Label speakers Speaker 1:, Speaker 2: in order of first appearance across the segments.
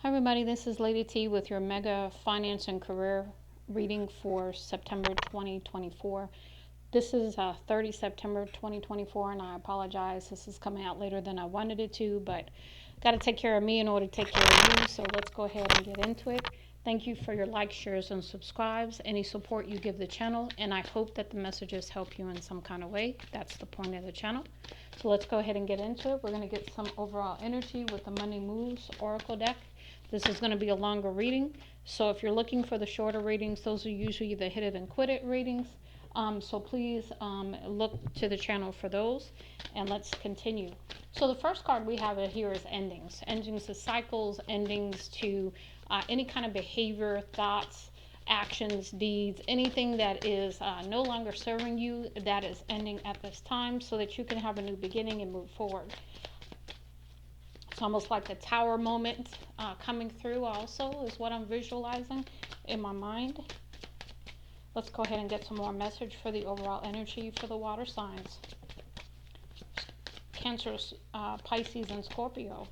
Speaker 1: Hi everybody, this is Lady T with your Mega Finance and Career reading for September 2024. This is 30 September 2024, and I apologize. This is coming out later than I wanted it to, but got to take care of me in order to take care of you, so let's go ahead and get into it. Thank you for your likes, shares, and subscribes, any support you give the channel, and I hope that the messages help you in some kind of way. That's the point of the channel. So let's go ahead and get into it. We're going to get some overall energy with the Money Moves Oracle deck. This is going to be a longer reading, so if you're looking for the shorter readings, those are usually the hit it and quit it readings. So please look to the channel for those, and let's continue. So the first card we have here is endings. Endings to cycles, endings to any kind of behavior, thoughts, actions, deeds, anything that is no longer serving you, that is ending at this time so that you can have a new beginning and move forward. It's almost like a tower moment coming through also is what I'm visualizing in my mind. Let's go ahead and get some more message for the overall energy for the water signs. Cancer, Pisces, and Scorpio.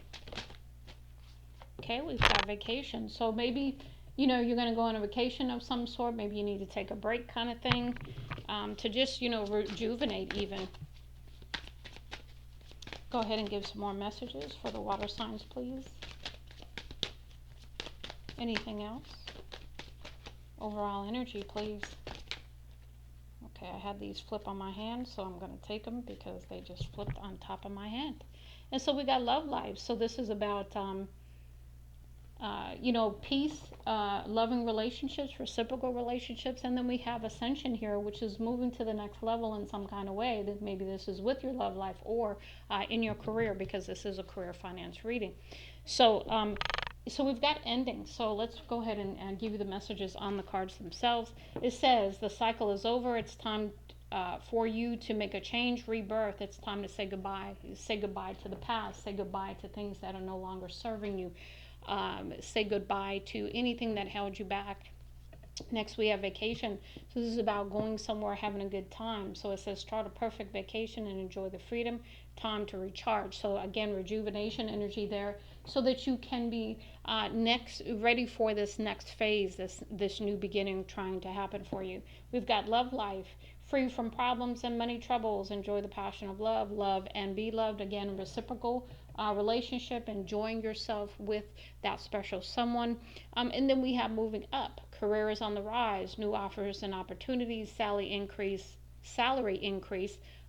Speaker 1: Okay, we've got vacation. So maybe, you're going to go on a vacation of some sort. Maybe you need to take a break kind of thing to just, rejuvenate even. Go ahead and give some more messages for the water signs, please. Anything else? Overall energy, please. Okay, I had these flip on my hand, so I'm going to take them because they just flipped on top of my hand. And so we got love life. So this is about, peace, loving relationships, reciprocal relationships. And then we have ascension here, which is moving to the next level in some kind of way. That maybe this is with your love life or in your career, because this is a career finance reading. So, so we've got endings. So let's go ahead and give you the messages on the cards themselves. It says the cycle is over. It's time for you to make a change, rebirth. It's time to say goodbye. Say goodbye to the past. Say goodbye to things that are no longer serving you. Say goodbye to anything that held you back. Next, we have vacation. So this is about going somewhere, having a good time. So it says start a perfect vacation and enjoy the freedom. Time to recharge. So again, rejuvenation energy there, so that you can be ready for this next phase, this new beginning trying to happen for you. We've got love life. Free from problems and money troubles. Enjoy the passion of love. Love and be loved. Again, reciprocal relationship. Enjoying yourself with that special someone. And then we have moving up. Career is on the rise. New offers and opportunities. Salary increase.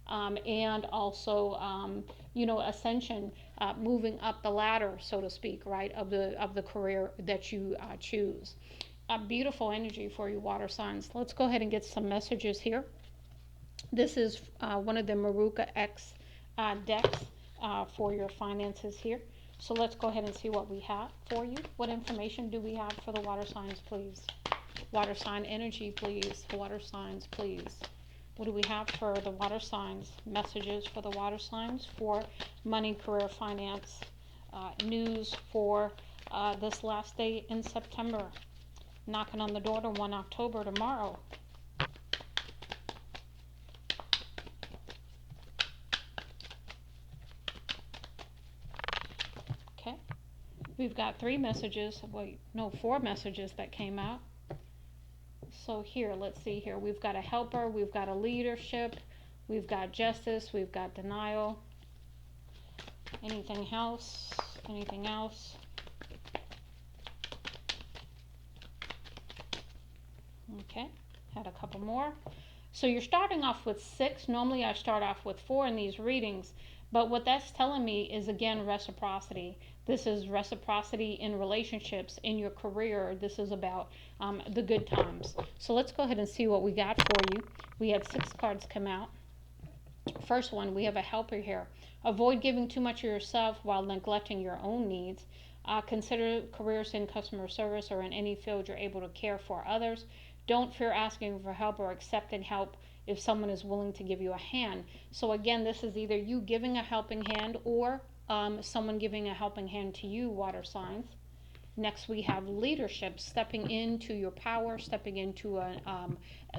Speaker 1: And also, ascension, moving up the ladder, so to speak, right, of the career that you choose. A beautiful energy for you, water signs. Let's go ahead and get some messages here. This is one of the Maruka X decks for your finances here. So let's go ahead and see what we have for you. What information do we have for the water signs, please? Water sign energy, please. Water signs, please. What do we have for the water signs? Messages for the water signs for money, career, finance, news for this last day in September. Knocking on the door to 1 October tomorrow. Okay. We've got 4 messages that came out. So here, let's see here. We've got a helper, we've got a leadership, we've got justice, we've got denial. Anything else? Anything else? Okay, had a couple more. So you're starting off with 6. Normally I start off with 4 in these readings, but what that's telling me is, again, reciprocity. This is reciprocity in relationships, in your career. This is about the good times. So let's go ahead and see what we got for you. We had 6 cards come out. First one, we have a helper here. Avoid giving too much of yourself while neglecting your own needs. Consider careers in customer service or in any field you're able to care for others. Don't fear asking for help or accepting help if someone is willing to give you a hand. So again, this is either you giving a helping hand or someone giving a helping hand to you, water signs. Next, we have leadership, stepping into your power, stepping into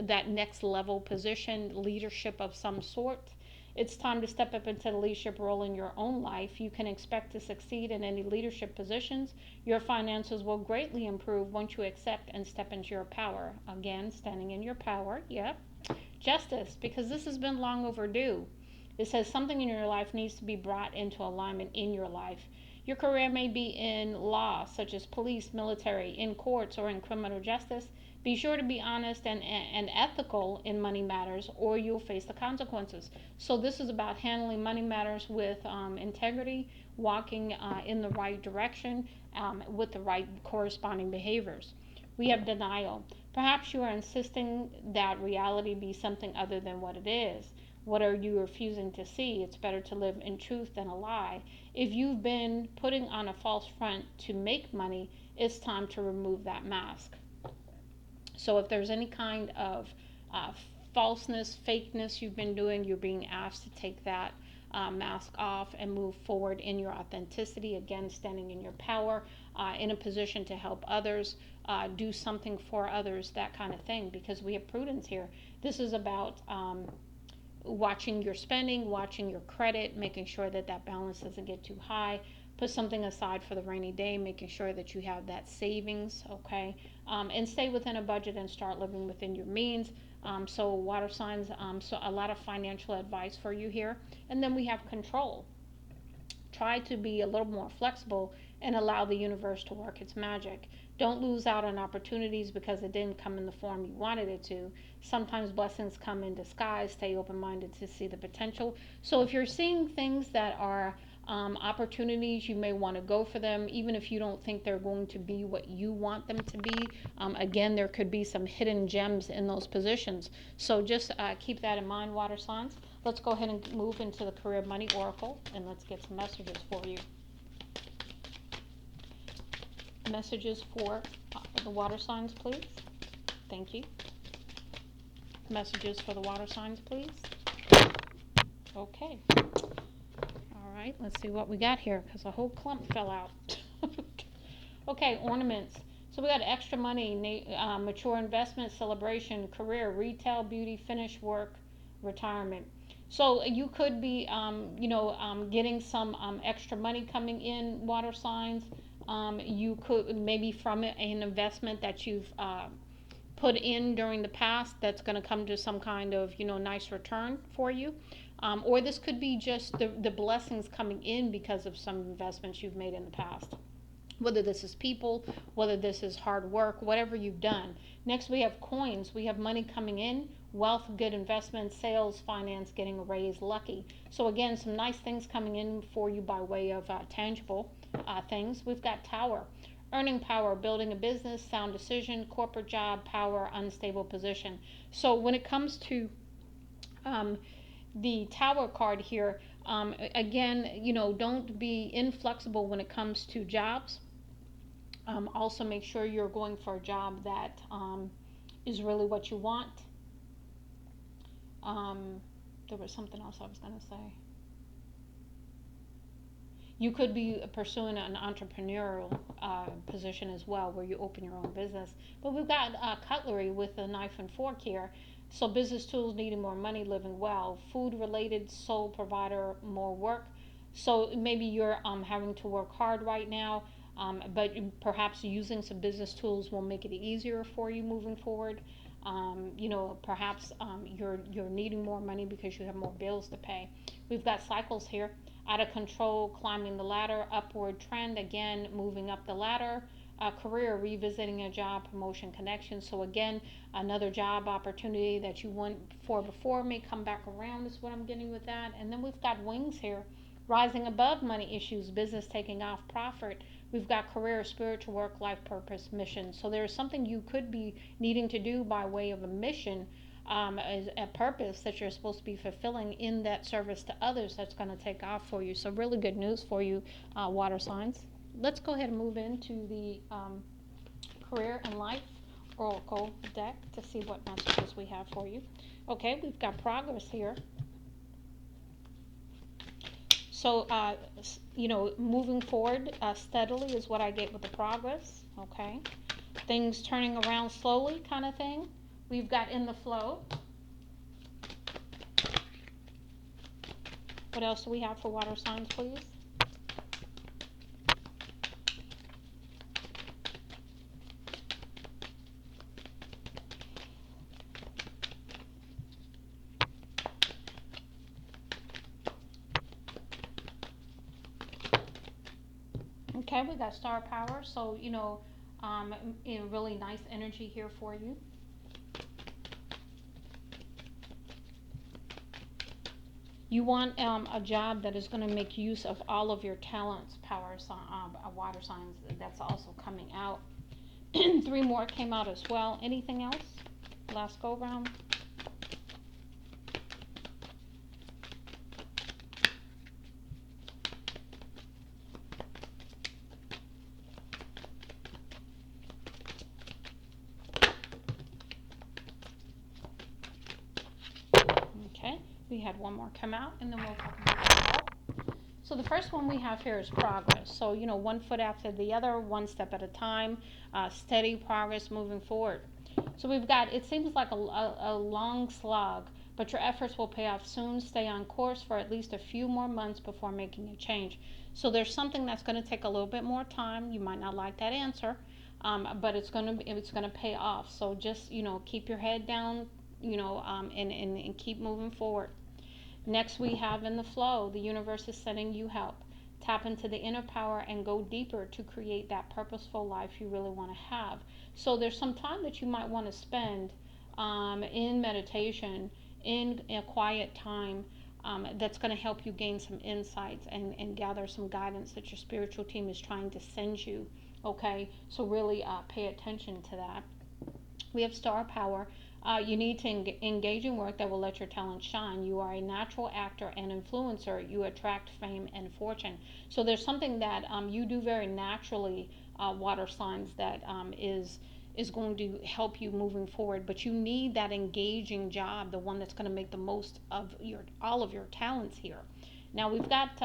Speaker 1: that next level position, leadership of some sort. It's time to step up into the leadership role in your own life. You can expect to succeed in any leadership positions. Your finances will greatly improve once you accept and step into your power. Again, standing in your power. Yep. Justice, because this has been long overdue. It says something in your life needs to be brought into alignment in your life. Your career may be in law, such as police, military, in courts, or in criminal justice. Be sure to be honest and ethical in money matters, or you'll face the consequences. So this is about handling money matters with integrity, walking in the right direction with the right corresponding behaviors. We have denial. Perhaps you are insisting that reality be something other than what it is. What are you refusing to see? It's better to live in truth than a lie. If you've been putting on a false front to make money, it's time to remove that mask. So if there's any kind of falseness, fakeness you've been doing, you're being asked to take that mask off and move forward in your authenticity. Again, standing in your power, in a position to help others, do something for others, that kind of thing, because we have prudence here. This is about watching your spending, watching your credit, making sure that that balance doesn't get too high. Put something aside for the rainy day, making sure that you have that savings, okay? And stay within a budget and start living within your means. So water signs, so a lot of financial advice for you here. And then we have control. Try to be a little more flexible and allow the universe to work its magic. Don't lose out on opportunities because it didn't come in the form you wanted it to. Sometimes blessings come in disguise. Stay open-minded to see the potential. So if you're seeing things that are opportunities, you may want to go for them, even if you don't think they're going to be what you want them to be. Again, there could be some hidden gems in those positions. So just keep that in mind, water signs. Let's go ahead and move into the Career Money Oracle, and let's get some messages for you. Messages for the water signs, please. Thank you. Messages for the water signs, please. Okay. All right, let's see what we got here, because a whole clump fell out. Okay, ornaments. So we got extra money, mature investment, celebration, career, retail, beauty, finish work, retirement. So you could be, getting some extra money coming in, water signs. You could maybe from an investment that you've put in during the past that's going to come to some kind of nice return for you. Or this could be just the blessings coming in because of some investments you've made in the past. Whether this is people, whether this is hard work, whatever you've done. Next, we have coins. We have money coming in, wealth, good investments, sales, finance, getting a raise, lucky. So again, some nice things coming in for you by way of tangible things. We've got tower. Earning power, building a business, sound decision, corporate job, power, unstable position. So when it comes to the tower card here, again, don't be inflexible when it comes to jobs. Also make sure you're going for a job that is really what you want. There was something else I was going to say. You could be pursuing an entrepreneurial position as well, where you open your own business. But we've got cutlery with a knife and fork here. So business tools, needing more money, living well. Food related, sole provider, more work. So maybe you're having to work hard right now, but perhaps using some business tools will make it easier for you moving forward. Perhaps you're needing more money because you have more bills to pay. We've got cycles here. Out of control, climbing the ladder, upward trend, again, moving up the ladder. Career, revisiting a job, promotion, connection. So again, another job opportunity that you went for before may come back around is what I'm getting with that. And then we've got wings here. Rising above money issues, business taking off, profit. We've got career, spiritual work, life purpose, mission. So there's something you could be needing to do by way of a mission, a purpose that you're supposed to be fulfilling in that service to others that's going to take off for you. So really good news for you, water signs. Let's go ahead and move into the career and life oracle deck to see what messages we have for you. Okay, we've got progress here. So, moving forward steadily is what I get with the progress, okay? Things turning around slowly kind of thing. We've got in the flow. What else do we have for water signs, please? Okay, we got star power. So, really nice energy here for you. You want a job that is going to make use of all of your talents, water signs. That's also coming out. Three more came out as well. Anything else? Last go round. Okay, we had one more come out, and then we'll talk about that. So the first one we have here is progress. So, one foot after the other, one step at a time, steady progress moving forward. So we've got, it seems like a long slog, but your efforts will pay off soon. Stay on course for at least a few more months before making a change. So there's something that's going to take a little bit more time. You might not like that answer, but it's going to pay off. So just, keep your head down, and keep moving forward. Next, we have in the flow, the universe is sending you help. Tap into the inner power and go deeper to create that purposeful life you really want to have. So, there's some time that you might want to spend in meditation, in a quiet time. That's going to help you gain some insights and gather some guidance that your spiritual team is trying to send you. Okay, so really pay attention to that. We have star power. You need to engage in work that will let your talent shine. You are a natural actor and influencer. You attract fame and fortune. So there's something that you do very naturally, water signs, that is going to help you moving forward. But you need that engaging job, the one that's going to make the most of all of your talents here. Now we've got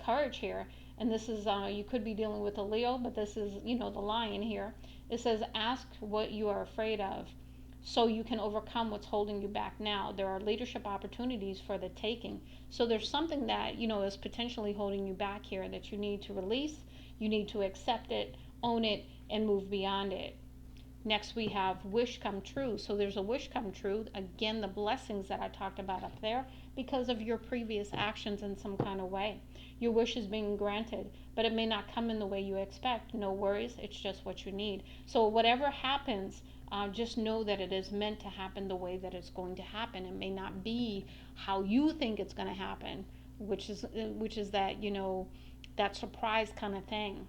Speaker 1: courage here, and this is you could be dealing with a Leo, but this is the lion here. It says, ask what you are afraid of so you can overcome what's holding you back now. There are leadership opportunities for the taking. So there's something that, is potentially holding you back here that you need to release. You need to accept it, own it, and move beyond it. Next, we have wish come true. So there's a wish come true. Again, the blessings that I talked about up there because of your previous actions in some kind of way. Your wish is being granted, but it may not come in the way you expect. No worries, it's just what you need. So whatever happens, just know that it is meant to happen the way that it's going to happen. It may not be how you think it's going to happen, which is that that surprise kind of thing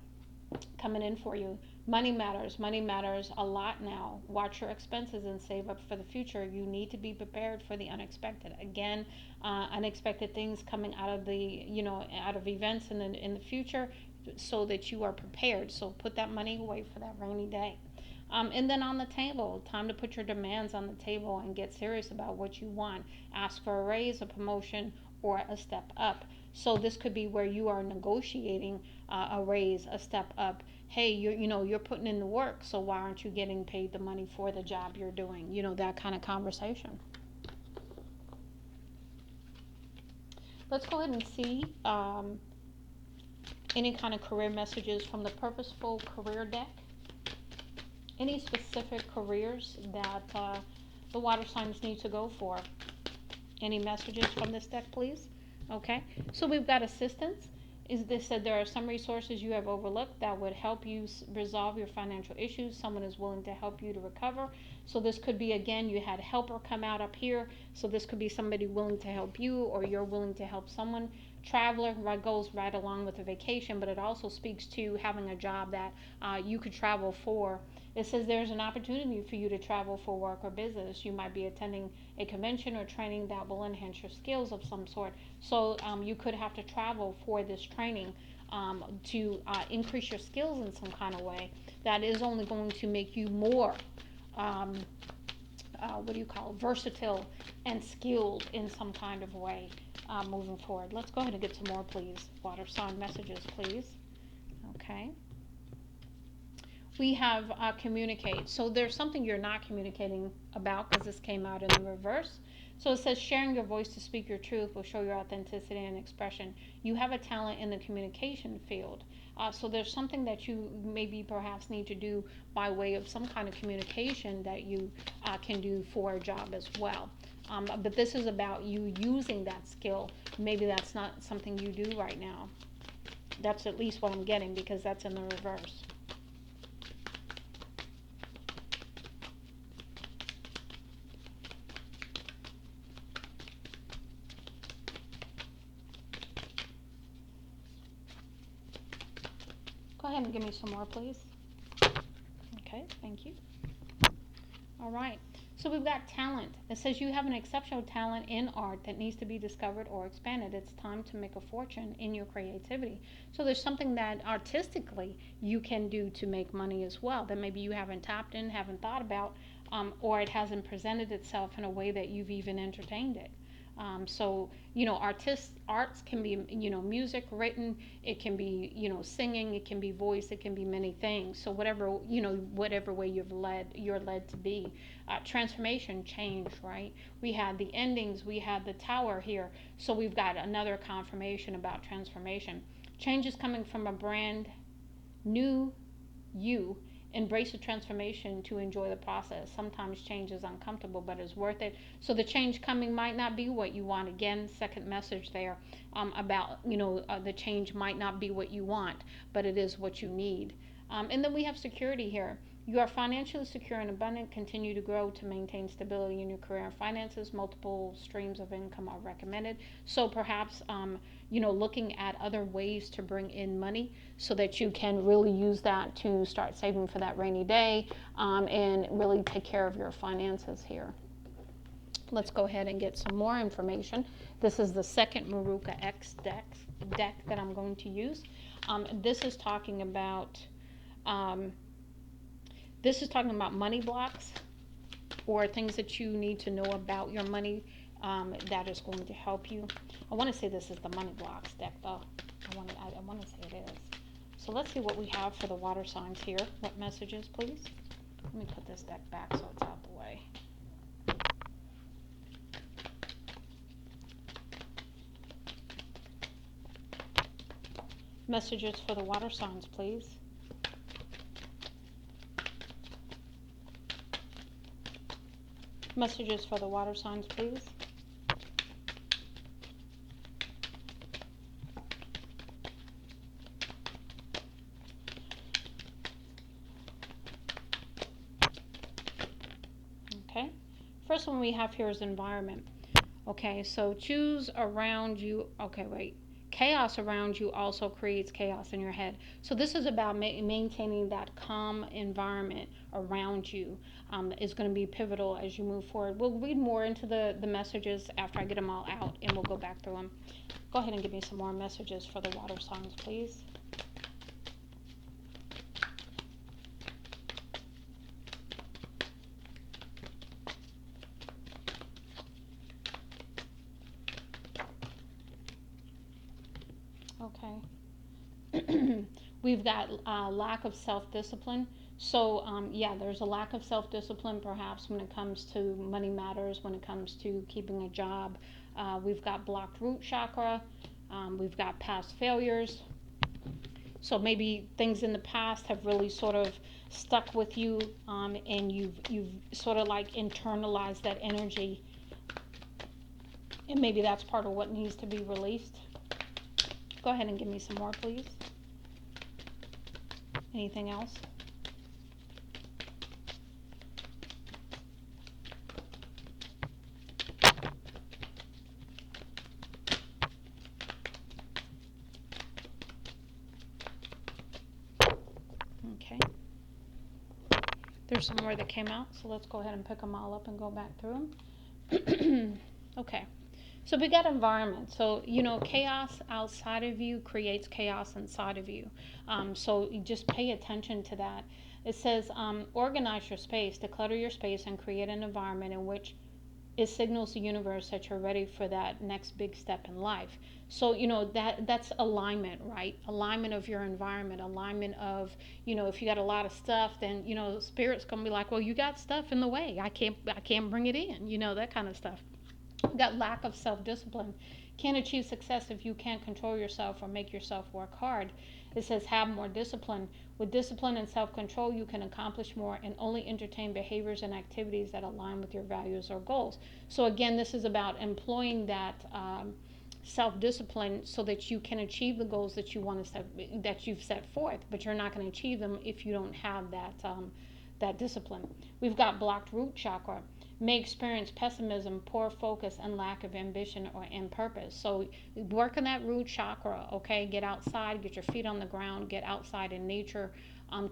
Speaker 1: coming in for you. Money matters. Money matters a lot now. Watch your expenses and save up for the future. You need to be prepared for the unexpected. Again, unexpected things coming out of out of events in the future, so that you are prepared. So put that money away for that rainy day. And then on the table, time to put your demands on the table and get serious about what you want. Ask for a raise, a promotion, or a step up. So this could be where you are negotiating a raise, a step up. Hey, you're putting in the work, so why aren't you getting paid the money for the job you're doing? That kind of conversation. Let's go ahead and see any kind of career messages from the Purposeful Career deck. Any specific careers that the water signs need to go for? Any messages from this deck, please? Okay, so we've got assistance. This said there are some resources you have overlooked that would help you resolve your financial issues. Someone is willing to help you to recover. So this could be, again, you had helper come out up here. So this could be somebody willing to help you, or you're willing to help someone. Traveler goes right along with a vacation, but it also speaks to having a job that you could travel for. It says there's an opportunity for you to travel for work or business. You might be attending a convention or training that will enhance your skills of some sort. So you could have to travel for this training to increase your skills in some kind of way. That is only going to make you more, versatile and skilled in some kind of way moving forward. Let's go ahead and get some more, please. Water sign messages, please. Okay. We have communicate. So there's something you're not communicating about because this came out in the reverse. So it says sharing your voice to speak your truth will show your authenticity and expression. You have a talent in the communication field. So there's something that you maybe perhaps need to do by way of some kind of communication that you can do for a job as well. But this is about you using that skill. Maybe that's not something you do right now. That's at least what I'm getting, because that's in the reverse. Go ahead and give me some more, please. Okay, thank you. All right. So we've got talent. It says you have an exceptional talent in art that needs to be discovered or expanded. It's time to make a fortune in your creativity. So there's something that artistically you can do to make money as well that maybe you haven't tapped in, haven't thought about, or it hasn't presented itself in a way that you've even entertained it. So, arts can be, music written, it can be, singing, it can be voice, it can be many things. So whatever way you're led to be. Transformation, change, right? We had the endings, we had the tower here. So we've got another confirmation about transformation. Change is coming from a brand new you. Embrace the transformation to enjoy the process. Sometimes change is uncomfortable, but it's worth it. So the change coming might not be what you want. Again, second message there, about the change might not be what you want, but it is what you need. And then we have security here. You are financially secure and abundant. Continue to grow to maintain stability in your career and finances. Multiple streams of income are recommended. So perhaps, looking at other ways to bring in money so that you can really use that to start saving for that rainy day, and really take care of your finances here. Let's go ahead and get some more information. This is the second Maruka X deck that I'm going to use. This is talking about money blocks, or things that you need to know about your money, that is going to help you. I want to say this is the money blocks deck, though. I want to say it is. So let's see what we have for the water signs here. What messages, please? Let me put this deck back so it's out the way. Messages for the water signs, please. Messages for the water signs, please. Okay. First one we have here is environment. Okay, so choose around you. Okay, wait. Chaos around you also creates chaos in your head. So this is about maintaining that calm environment around you. Is going to be pivotal as you move forward. We'll read more into the messages after I get them all out, and we'll go back through them. Go ahead and give me some more messages for the water signs, please. Okay. We've got lack of self-discipline. So, there's a lack of self-discipline perhaps when it comes to money matters, when it comes to keeping a job. We've got blocked root chakra. We've got past failures. So maybe things in the past have really sort of stuck with you, and you've sort of like internalized that energy. And maybe that's part of what needs to be released. Go ahead and give me some more, please. Anything else? Okay. There's some more that came out, so let's go ahead and pick them all up and go back through them. Okay. So we got environment. So, chaos outside of you creates chaos inside of you. So you just pay attention to that. It says, organize your space, declutter your space, and create an environment in which it signals the universe that you're ready for that next big step in life. So, that's alignment, right? Alignment of your environment, alignment of, if you got a lot of stuff, then, spirit's going to be like, well, you got stuff in the way. I can't bring it in, that kind of stuff. We got lack of self-discipline. Can't achieve success if you can't control yourself or make yourself work hard. It says have more discipline. With discipline and self-control, you can accomplish more and only entertain behaviors and activities that align with your values or goals. So again, this is about employing that self-discipline so that you can achieve the goals that you want to set, that you've set forth, but you're not going to achieve them if you don't have that discipline. We've got blocked root chakra. May experience pessimism, poor focus, and lack of ambition or in purpose. So work on that root chakra, okay? Get outside, get your feet on the ground, get outside in nature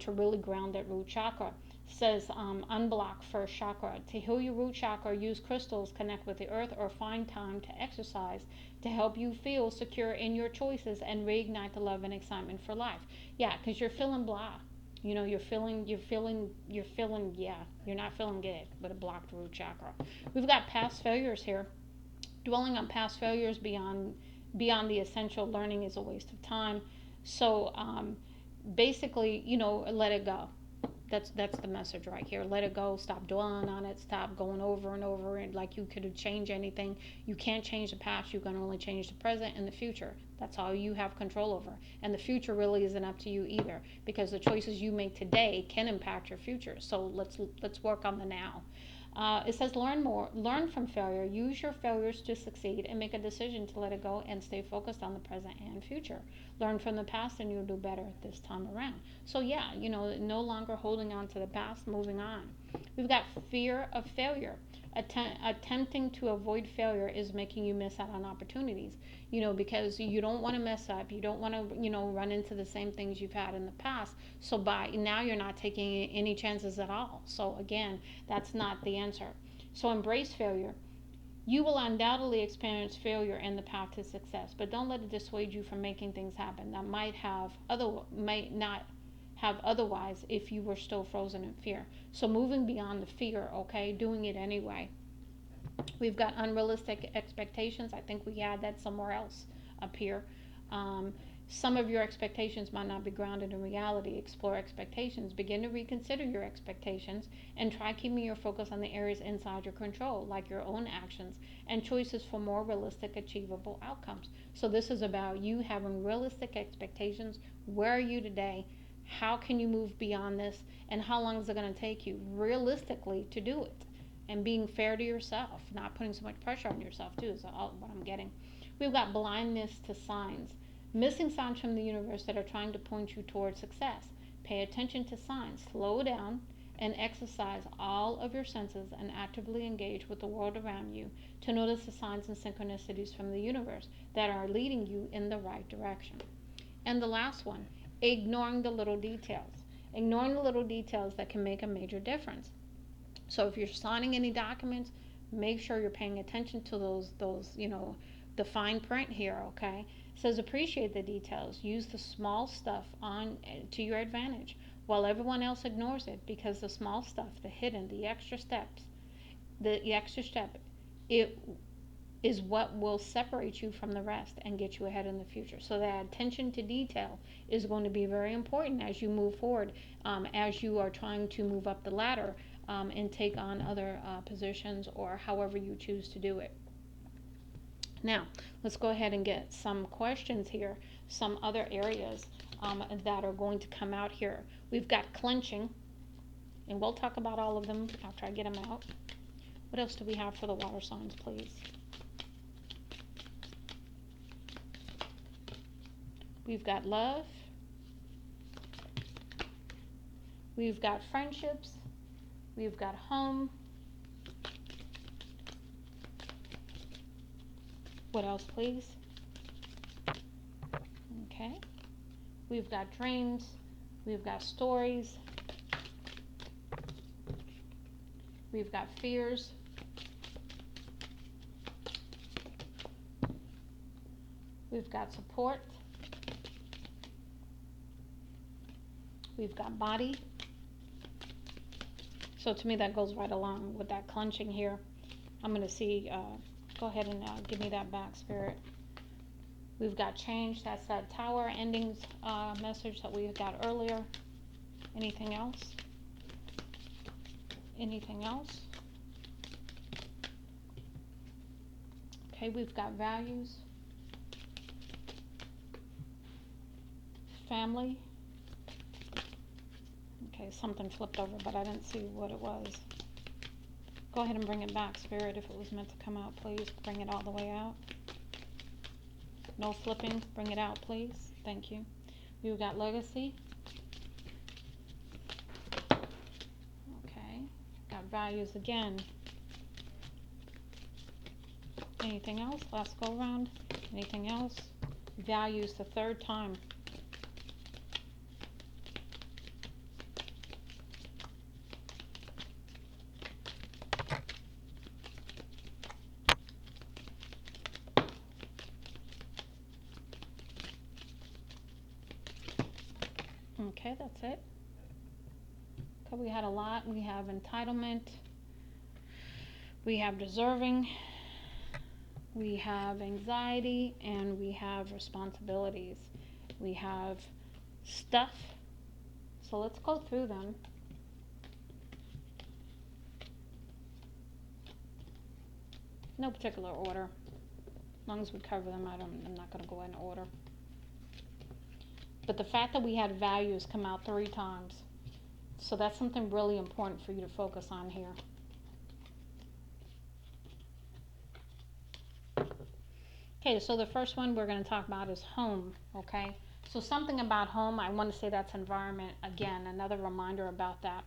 Speaker 1: to really ground that root chakra. It says unblock first chakra. To heal your root chakra, use crystals, connect with the earth, or find time to exercise to help you feel secure in your choices and reignite the love and excitement for life. Yeah, because you're feeling blah. You know, you're feeling, yeah, you're not feeling good with a blocked root chakra. We've got past failures here. Dwelling on past failures beyond the essential learning is a waste of time. So basically, let it go. That's the message right here. Let it go. Stop dwelling on it. Stop going over and over and like you could change anything. You can't change the past. You can only change the present and the future. That's all you have control over. And the future really isn't up to you either, because the choices you make today can impact your future. So let's work on the now. It says learn from failure, use your failures to succeed, and make a decision to let it go and stay focused on the present and future. Learn from the past and you'll do better this time around. So yeah, no longer holding on to the past, moving on. We've got fear of failure. Attempting to avoid failure is making you miss out on opportunities, because you don't want to mess up. You don't want to, run into the same things you've had in the past. So by now you're not taking any chances at all. So again, that's not the answer. So embrace failure. You will undoubtedly experience failure in the path to success, but don't let it dissuade you from making things happen that might not have otherwise if you were still frozen in fear. So moving beyond the fear, okay, doing it anyway. We've got unrealistic expectations. I think we had that somewhere else up here. Some of your expectations might not be grounded in reality. Explore expectations. Begin to reconsider your expectations and try keeping your focus on the areas inside your control, like your own actions and choices for more realistic, achievable outcomes. So this is about you having realistic expectations. Where are you today? How can you move beyond this? And how long is it going to take you realistically to do it? And being fair to yourself, not putting so much pressure on yourself too, is all what I'm getting. We've got blindness to signs. Missing signs from the universe that are trying to point you towards success. Pay attention to signs. Slow down and exercise all of your senses and actively engage with the world around you to notice the signs and synchronicities from the universe that are leading you in the right direction. And the last one, ignoring the little details. Ignoring the little details that can make a major difference. So if you're signing any documents, make sure you're paying attention to those the fine print here, okay? It says appreciate the details. Use the small stuff on to your advantage while everyone else ignores it, because the small stuff, the hidden, the extra step, it is what will separate you from the rest and get you ahead in the future. So that attention to detail is going to be very important as you move forward, as you are trying to move up the ladder and take on other positions or however you choose to do it. Now, let's go ahead and get some questions here, some other areas that are going to come out here. We've got clenching, and we'll talk about all of them after I get them out. What else do we have for the water signs, please? We've got love. We've got friendships. We've got home. What else, please? Okay. We've got dreams. We've got stories. We've got fears. We've got support. We've got body. So to me that goes right along with that clenching here. I'm going to see, go ahead and give me that back, Spirit. We've got change. That's that tower endings message that we got earlier. Anything else? Anything else? Okay, we've got values, family. Okay, something flipped over, but I didn't see what it was. Go ahead and bring it back, Spirit. If it was meant to come out, please bring it all the way out. No flipping. Bring it out, please. Thank you. We've got legacy. Okay. Got values again. Anything else? Last go around. Anything else? Values the third time. Okay, that's it. Okay, we had a lot. We have entitlement. We have deserving. We have anxiety, and we have responsibilities. We have stuff. So let's go through them. No particular order. As long as we cover them, I'm not going to go in order. But the fact that we had values come out 3 times, so that's something really important for you to focus on here. Okay, so the first one we're going to talk about is home, okay? So something about home, I want to say that's environment. Again, another reminder about that.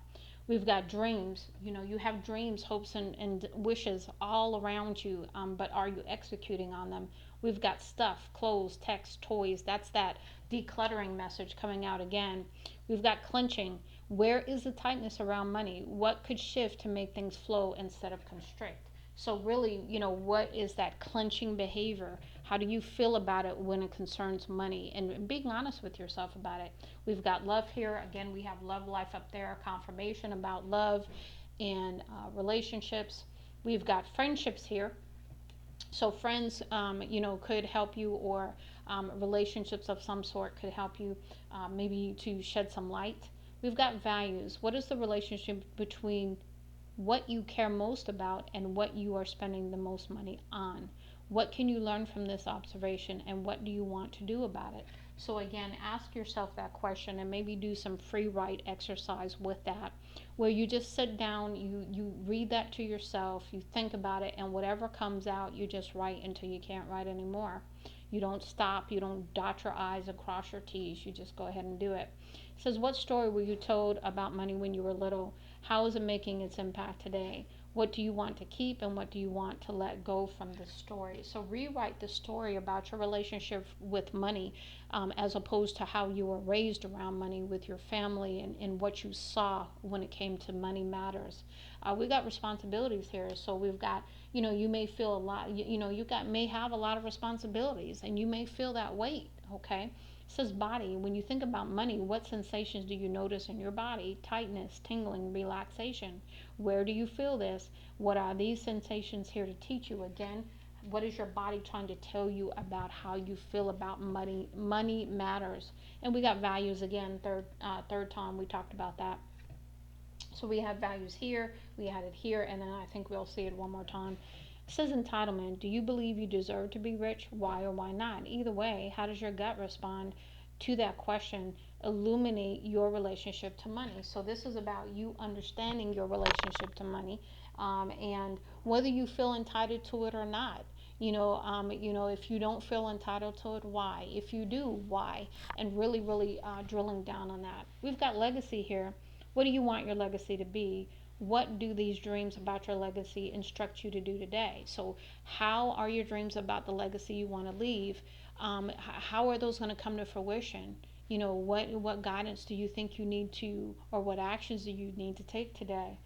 Speaker 1: We've got dreams. You know, you have dreams, hopes, and wishes all around you, but are you executing on them? We've got stuff, clothes, text, toys. That's that decluttering message coming out again. We've got clenching. Where is the tightness around money? What could shift to make things flow instead of constrict? So really, you know, what is that clenching behavior? How do you feel about it when it concerns money? And being honest with yourself about it. We've got love here. Again, we have love life up there, confirmation about love and relationships. We've got friendships here. So friends, you know, could help you, or relationships of some sort could help you, maybe to shed some light. We've got values. What is the relationship between what you care most about and what you are spending the most money on? What can you learn from this observation, and what do you want to do about it? So again, ask yourself that question, and maybe do some free write exercise with that, where you just sit down, you read that to yourself, you think about it, and whatever comes out, you just write until you can't write anymore. You don't stop, you don't dot your I's and cross your T's, you just go ahead and do it. It says, what story were you told about money when you were little? How is it making its impact today? What do you want to keep, and what do you want to let go from this story? So rewrite the story about your relationship with money, as opposed to how you were raised around money with your family, and what you saw when it came to money matters. We got responsibilities here. So we've got, you know, you may feel a lot, you know, may have a lot of responsibilities, and you may feel that weight, okay? It says body. When you think about money, what sensations do you notice in your body? Tightness, tingling, relaxation. Where do you feel this? What are these sensations here to teach you? Again, what is your body trying to tell you about how you feel about money? Money matters. And we got values again, third time we talked about that. So we have values here, we had it here, and then I think we'll see it one more time. It says entitlement. Do you believe you deserve to be rich? Why or why not? Either way, how does your gut respond to that question? Illuminate your relationship to money. So this is about you understanding your relationship to money, and whether you feel entitled to it or not. If you don't feel entitled to it, why? If you do, why? And really, really drilling down on that. We've got legacy here. What do you want your legacy to be? What do these dreams about your legacy instruct you to do today? So how are your dreams about the legacy you want to leave? How are those going to come to fruition? You know, what guidance do you think you need to, or what actions do you need to take today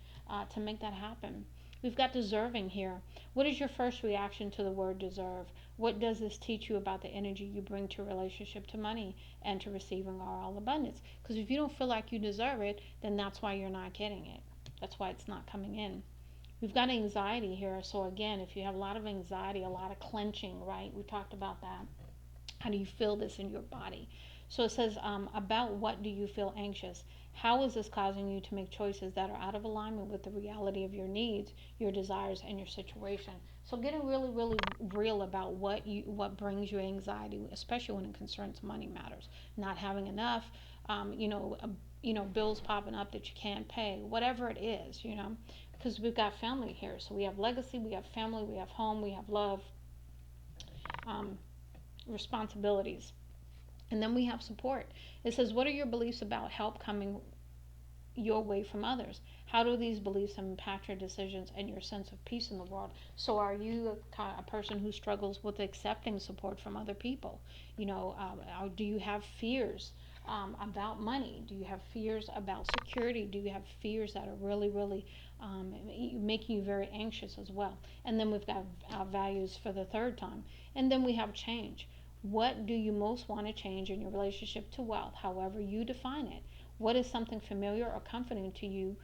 Speaker 1: to make that happen? We've got deserving here. What is your first reaction to the word deserve? What does this teach you about the energy you bring to relationship to money and to receiving all abundance? Because if you don't feel like you deserve it, then that's why you're not getting it. That's why it's not coming in. We've got anxiety here. So again, if you have a lot of anxiety, a lot of clenching, right? We talked about that. How do you feel this in your body? So it says, about what do you feel anxious? How is this causing you to make choices that are out of alignment with the reality of your needs, your desires, and your situation? So getting really, really real about what brings you anxiety, especially when it concerns money matters. Not having enough, um, you know, uh, bills popping up that you can't pay, whatever it is, because we've got family here. So we have legacy, we have family, we have home, we have love, um, responsibilities, and then we have support. It says, what are your beliefs about help coming your way from others? How do these beliefs impact your decisions and your sense of peace in the world? So, are you a person who struggles with accepting support from other people? Or do you have fears about money? Do you have fears about security? Do you have fears that are really, really making you very anxious as well? And then we've got our values for the third time. And then we have change. What do you most want to change in your relationship to wealth, however you define it? What is something familiar or comforting to you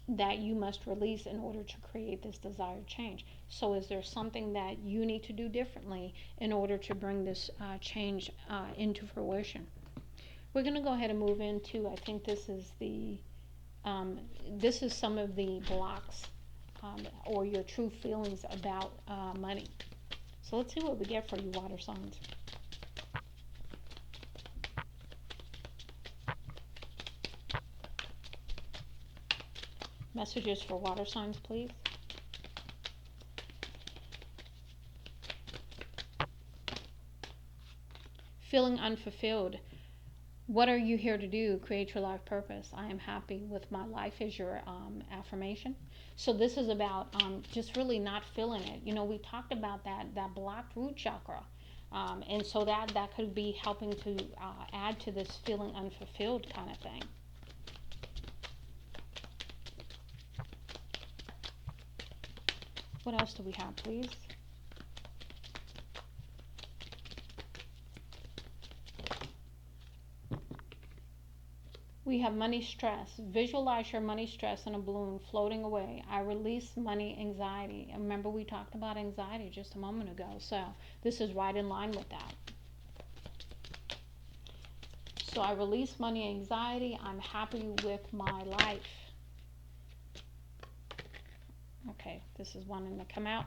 Speaker 1: that you must release in order to create this desired change? So, is there something that you need to do differently in order to bring this change into fruition? We're going to go ahead and move into, I think this is some of the blocks or your true feelings about money. So, let's see what we get for you, water signs. Messages for water signs, please. Feeling unfulfilled. What are you here to do? Create your life purpose. I am happy with my life is your affirmation. So this is about just really not feeling it. We talked about that blocked root chakra. And so that could be helping to add to this feeling unfulfilled kind of thing. What else do we have, please? We have money stress. Visualize your money stress in a balloon floating away. I release money anxiety. And remember, we talked about anxiety just a moment ago. So this is right in line with that. So I release money anxiety. I'm happy with my life. Okay, this is wanting to come out.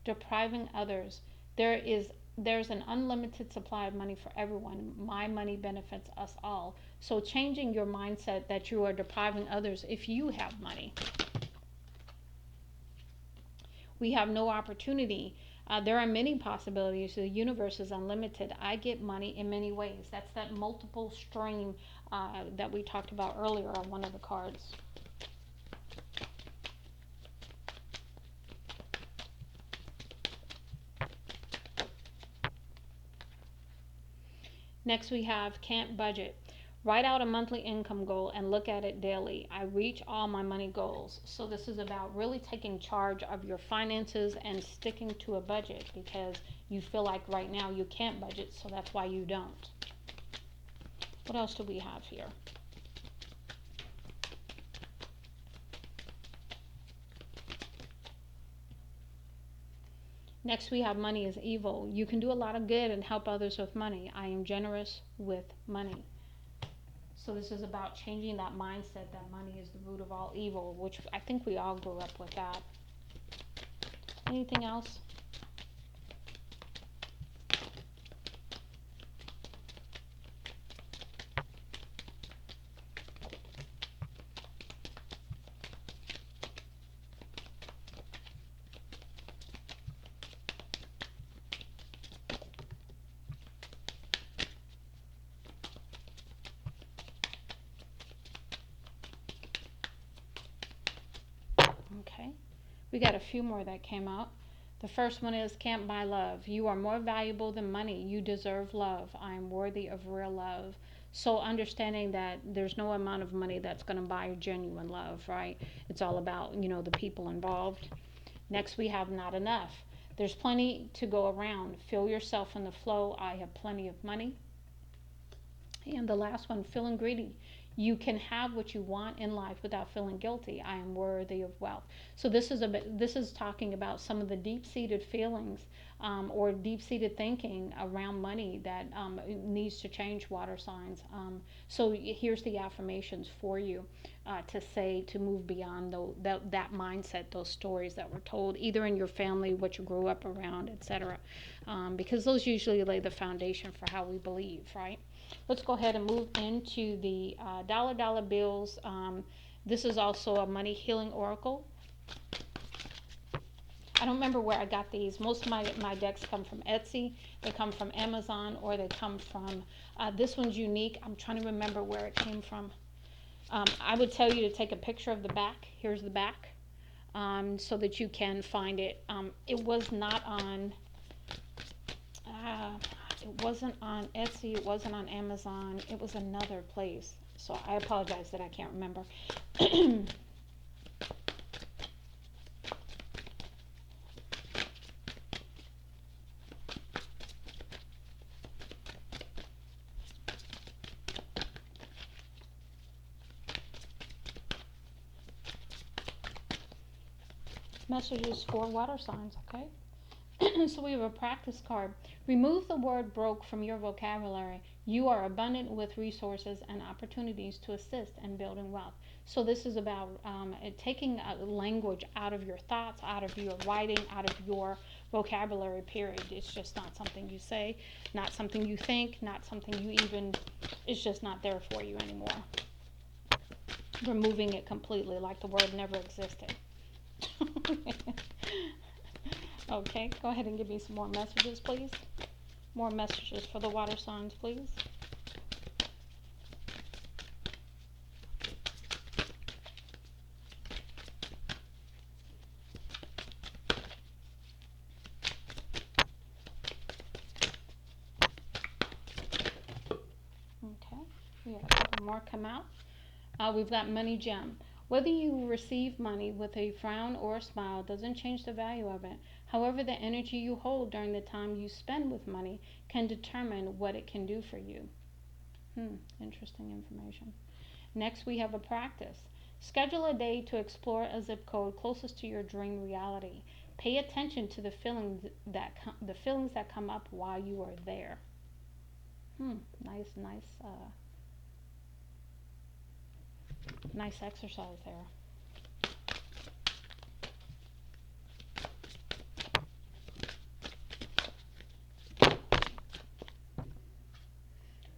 Speaker 1: Depriving others. There's an unlimited supply of money for everyone. My money benefits us all. So changing your mindset that you are depriving others if you have money. We have no opportunity. There are many possibilities. The universe is unlimited. I get money in many ways. That's that multiple stream that we talked about earlier on one of the cards. Next we have can't budget. Write out a monthly income goal and look at it daily. I reach all my money goals. So this is about really taking charge of your finances and sticking to a budget because you feel like right now you can't budget, so that's why you don't. What else do we have here? Next, we have money is evil. You can do a lot of good and help others with money. I am generous with money. So this is about changing that mindset that money is the root of all evil, which I think we all grew up with that. Anything else? Okay. We got a few more that came out. The first one is can't buy love. You are more valuable than money. You deserve love. I am worthy of real love. So understanding that there's no amount of money that's going to buy genuine love, right? It's all about, the people involved. Next we have not enough. There's plenty to go around. Feel yourself in the flow. I have plenty of money. And the last one, feeling greedy. You can have what you want in life without feeling guilty. I am worthy of wealth. So this is talking about some of the deep-seated feelings or deep-seated thinking around money that needs to change, water signs. So here's the affirmations for you to say, to move beyond that mindset, those stories that were told, either in your family, what you grew up around, etc. Because those usually lay the foundation for how we believe, right? Let's go ahead and move into the dollar bills. This is also a money healing oracle. I don't remember where I got these. Most of my decks come from Etsy, they come from Amazon, or they come from, this one's unique. I'm trying to remember where it came from. I would tell you to take a picture of the back. Here's the back, so that you can find it. It was not on, it wasn't on Etsy, it wasn't on Amazon, it was another place. So I apologize that I can't remember. Messages for water signs, okay? So we have a practice card. Remove the word broke from your vocabulary. You are abundant with resources and opportunities to assist in building wealth. So this is about taking language out of your thoughts, out of your writing, out of your vocabulary, period. It's just not something you say, not something you think, not something you even, it's just not there for you anymore. Removing it completely, like the word never existed. Okay, go ahead and give me some more messages, please. More messages for the water signs, please. Okay, we have a couple more come out. We've got money gem. Whether you receive money with a frown or a smile doesn't change the value of it. However, the energy you hold during the time you spend with money can determine what it can do for you. Interesting information. Next, we have a practice. Schedule a day to explore a zip code closest to your dream reality. Pay attention to the feelings that come up while you are there. Nice exercise there.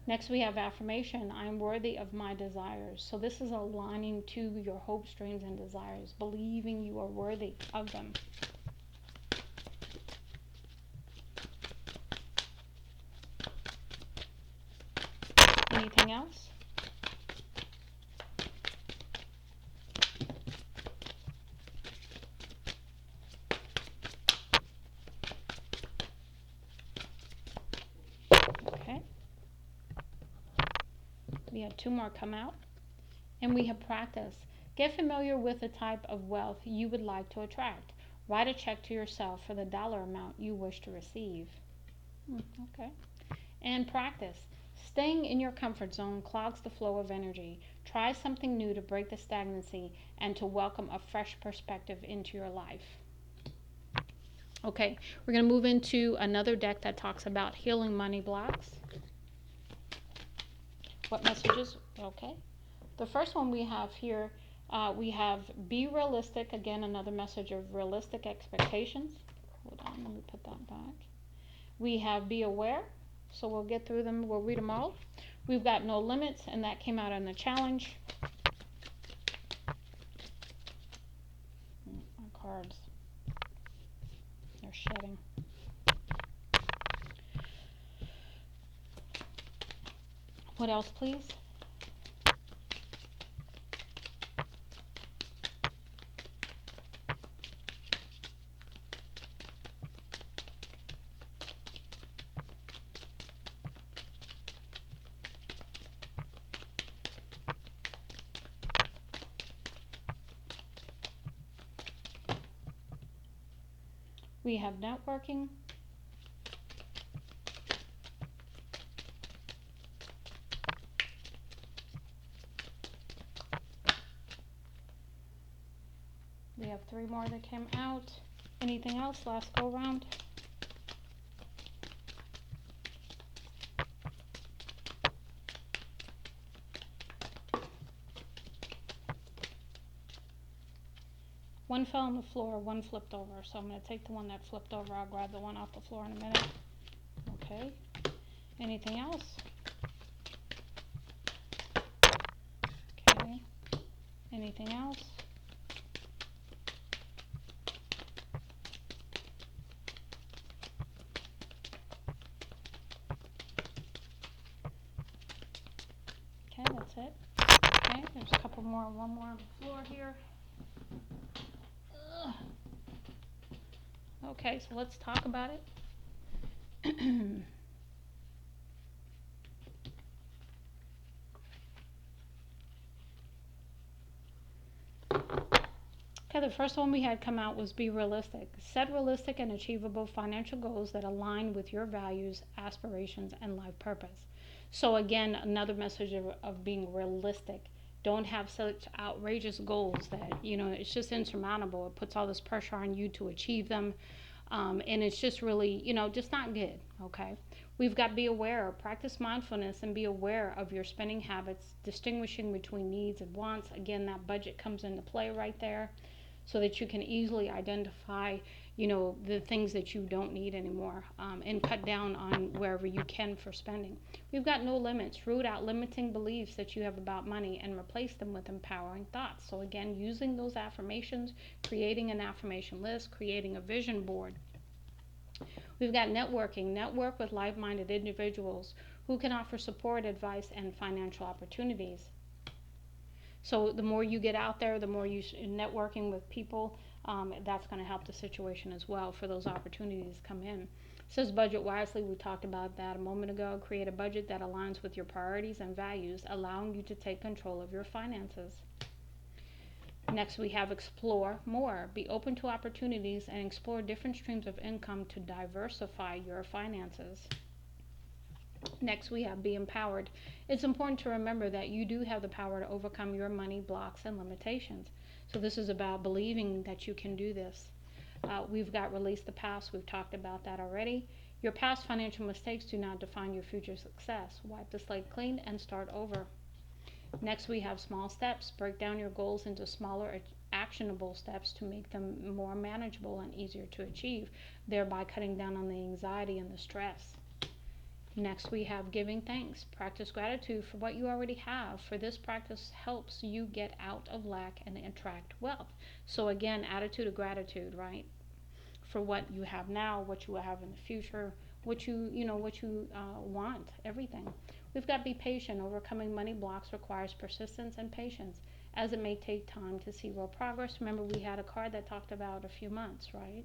Speaker 1: Next, we have affirmation. I am worthy of my desires. So this is aligning to your hopes, dreams, and desires, believing you are worthy of them. Anything else? Okay. We had two more come out. And we have practice. Get familiar with the type of wealth you would like to attract. Write a check to yourself for the dollar amount you wish to receive. Okay. And practice. Staying in your comfort zone clogs the flow of energy. Try something new to break the stagnancy and to welcome a fresh perspective into your life. Okay, we're going to move into another deck that talks about healing money blocks. What messages? Okay. The first one we have here, we have be realistic. Again, another message of realistic expectations. Hold on, let me put that back. We have be aware. So we'll get through them. We'll read them all. We've got no limits, and that came out in the challenge. Our cards, they're shedding. What else, please? We have networking. We have 3 more that came out. Anything else? Last go round. One fell on the floor, one flipped over. So I'm going to take the one that flipped over. I'll grab the one off the floor in a minute. Okay. Anything else? Okay. Anything else? Okay, that's it. Okay, there's a couple more, one more on the floor here. Ugh. Okay, so let's talk about it. Okay, the first one we had come out was be realistic. Set realistic and achievable financial goals that align with your values, aspirations, and life purpose. So again, another message of being realistic. Don't have such outrageous goals that, it's just insurmountable. It puts all this pressure on you to achieve them. And it's just really, just not good, okay? We've got to be aware, practice mindfulness, and be aware of your spending habits, distinguishing between needs and wants. Again, that budget comes into play right there, so that you can easily identify, the things that you don't need anymore, and cut down on wherever you can for spending. We've got no limits. Root out limiting beliefs that you have about money and replace them with empowering thoughts. So again, using those affirmations, creating an affirmation list, creating a vision board. We've got networking. Network with like-minded individuals who can offer support, advice, and financial opportunities. So the more you get out there, the more you networking with people, that's going to help the situation as well for those opportunities to come in. It says budget wisely. We talked about that a moment ago. Create a budget that aligns with your priorities and values, allowing you to take control of your finances. Next, we have explore more. Be open to opportunities and explore different streams of income to diversify your finances. Next, we have be empowered. It's important to remember that you do have the power to overcome your money blocks and limitations. So this is about believing that you can do this. We've got release the past. We've talked about that already. Your past financial mistakes do not define your future success. Wipe the slate clean and start over. Next, we have small steps. Break down your goals into smaller, actionable steps to make them more manageable and easier to achieve, thereby cutting down on the anxiety and the stress. Next, we have giving thanks. Practice gratitude for what you already have. For this practice helps you get out of lack and attract wealth. So again, attitude of gratitude, right? For what you have now, what you will have in the future, what you want, everything. We've got to be patient. Overcoming money blocks requires persistence and patience, as it may take time to see real progress. Remember, we had a card that talked about a few months, right?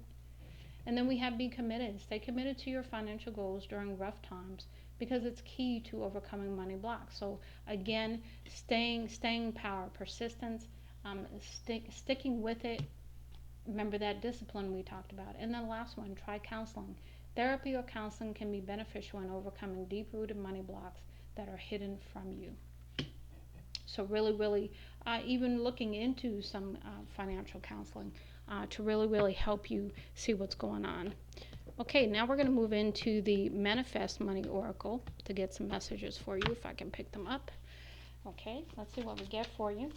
Speaker 1: And then we have be committed. Stay committed to your financial goals during rough times, because it's key to overcoming money blocks. So again, staying power, persistence, sticking with it. Remember that discipline we talked about. And then the last one, try counseling. Therapy or counseling can be beneficial in overcoming deep-rooted money blocks that are hidden from you. So really, even looking into some financial counseling to really help you see what's going on. Okay, now we're going to move into the Manifest Money Oracle to get some messages for you, if I can pick them up. Okay, let's see what we get for you.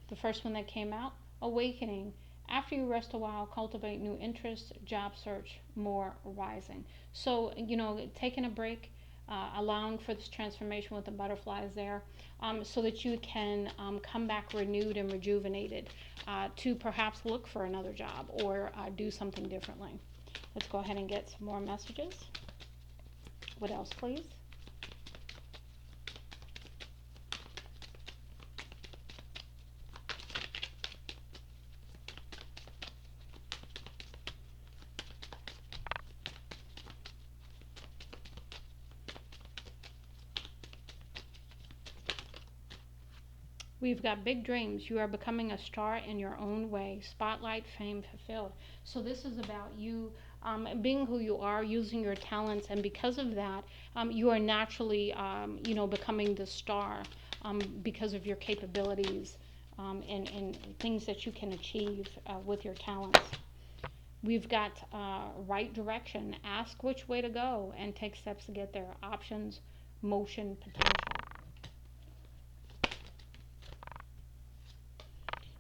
Speaker 1: The first one that came out, Awakening. After you rest a while, cultivate new interests, job search, more rising. So, taking a break, allowing for this transformation with the butterflies there, so that you can come back renewed and rejuvenated to perhaps look for another job or do something differently. Let's go ahead and get some more messages. What else, please? We've got big dreams. You are becoming a star in your own way. Spotlight, fame, fulfilled. So this is about you being who you are, using your talents, and because of that, you are naturally, becoming the star because of your capabilities. and things that you can achieve with your talents. We've got right direction. Ask which way to go and take steps to get there. Options, motion, potential.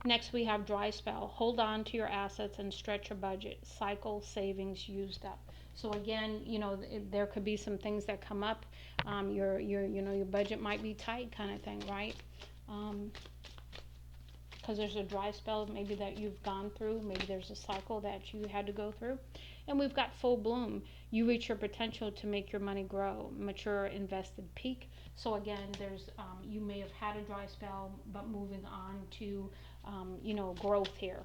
Speaker 1: Next, we have dry spell. Hold on to your assets and stretch your budget. Cycle savings used up. So again, there could be some things that come up. Your budget might be tight, kind of thing, right? Because there's a dry spell maybe that you've gone through. Maybe there's a cycle that you had to go through. And we've got full bloom. You reach your potential to make your money grow. Mature, invested, peak. So again, there's you may have had a dry spell, but moving on to growth here.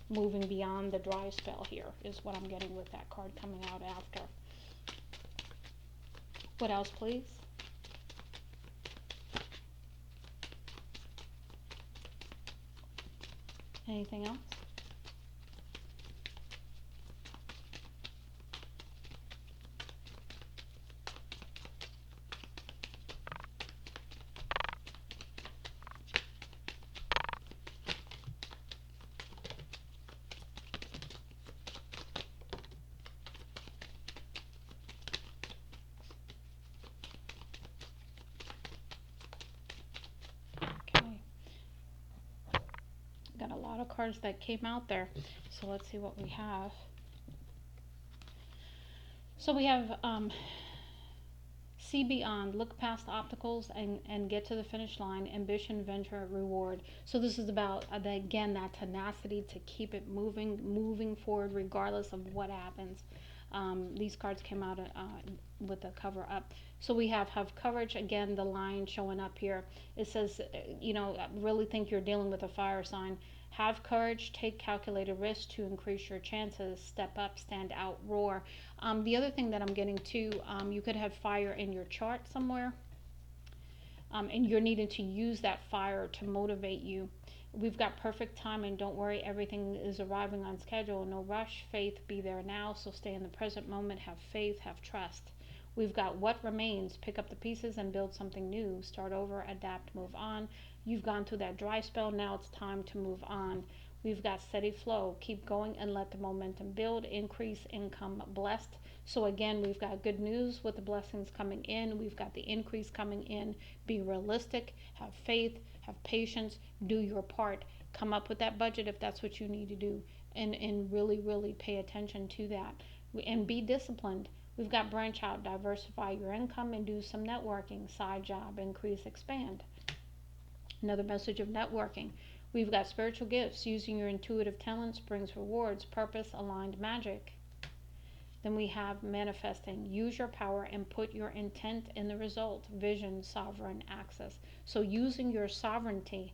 Speaker 1: Moving beyond the dry spell here is what I'm getting with that card coming out after. What else, please? Anything else? Okay. Got a lot of cards that came out there. So let's see what we have. So we have see beyond, look past obstacles and get to the finish line. Ambition, venture, reward. So this is about, again, that tenacity to keep it moving forward regardless of what happens. These cards came out with the cover up. So we have courage, again, the line showing up here. It says, really think you're dealing with a fire sign. Have courage, take calculated risks to increase your chances, step up, stand out, roar. The other thing that I'm getting to, you could have fire in your chart somewhere, and you're needing to use that fire to motivate you. We've got perfect timing. Don't worry, everything is arriving on schedule. No rush. Faith, be there now. So stay in the present moment. Have faith, have trust. We've got what remains. Pick up the pieces and build something new. Start over, adapt, move on. You've gone through that dry spell. Now it's time to move on. We've got steady flow. Keep going and let the momentum build. Increase income, blessed. So again, we've got good news with the blessings coming in. We've got the increase coming in. Be realistic. Have faith. Have patience. Do your part. Come up with that budget if that's what you need to do. And really pay attention to that. And be disciplined. We've got branch out, diversify your income, and do some networking. Side job, increase, expand. Another message of networking. We've got spiritual gifts. Using your intuitive talents brings rewards. Purpose aligned magic. Then we have manifesting. Use your power and put your intent in the result. Vision, sovereign access. So using your sovereignty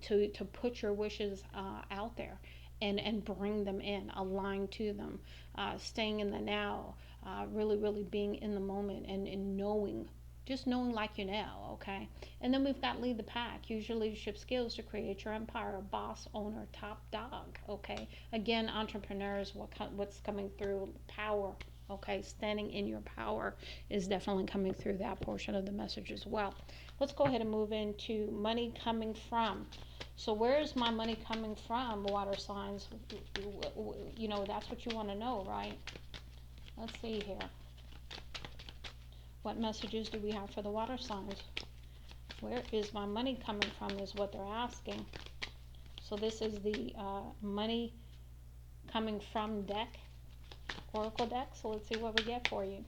Speaker 1: to put your wishes out there and bring them in, align to them. Staying in the now. Really being in the moment and knowing. Just knowing like you know, okay? And then we've got lead the pack. Use your leadership skills to create your empire. Boss, owner, top dog, okay? Again, entrepreneurs, what's coming through? Power, okay? Standing in your power is definitely coming through that portion of the message as well. Let's go ahead and move into money coming from. So where is my money coming from, water signs? That's what you want to know, right? Let's see here. What messages do we have for the water signs? Where is my money coming from is what they're asking. So this is the money coming from deck, oracle deck. So let's see what we get for you.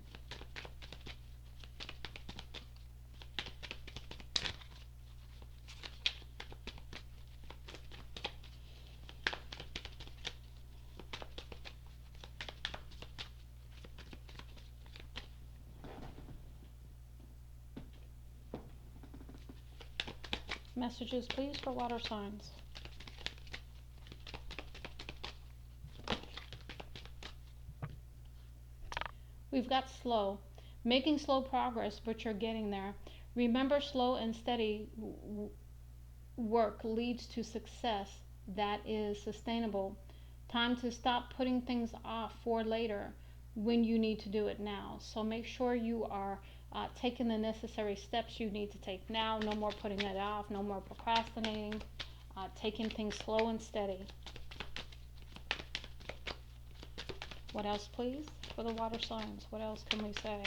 Speaker 1: Messages, please, for water signs. We've got slow. Making slow progress, but you're getting there. Remember, slow and steady work leads to success that is sustainable. Time to stop putting things off for later when you need to do it now. So make sure you are taking the necessary steps you need to take now. No more putting it off. No more procrastinating. taking things slow and steady. What else, please, for the water signs? What else can we say?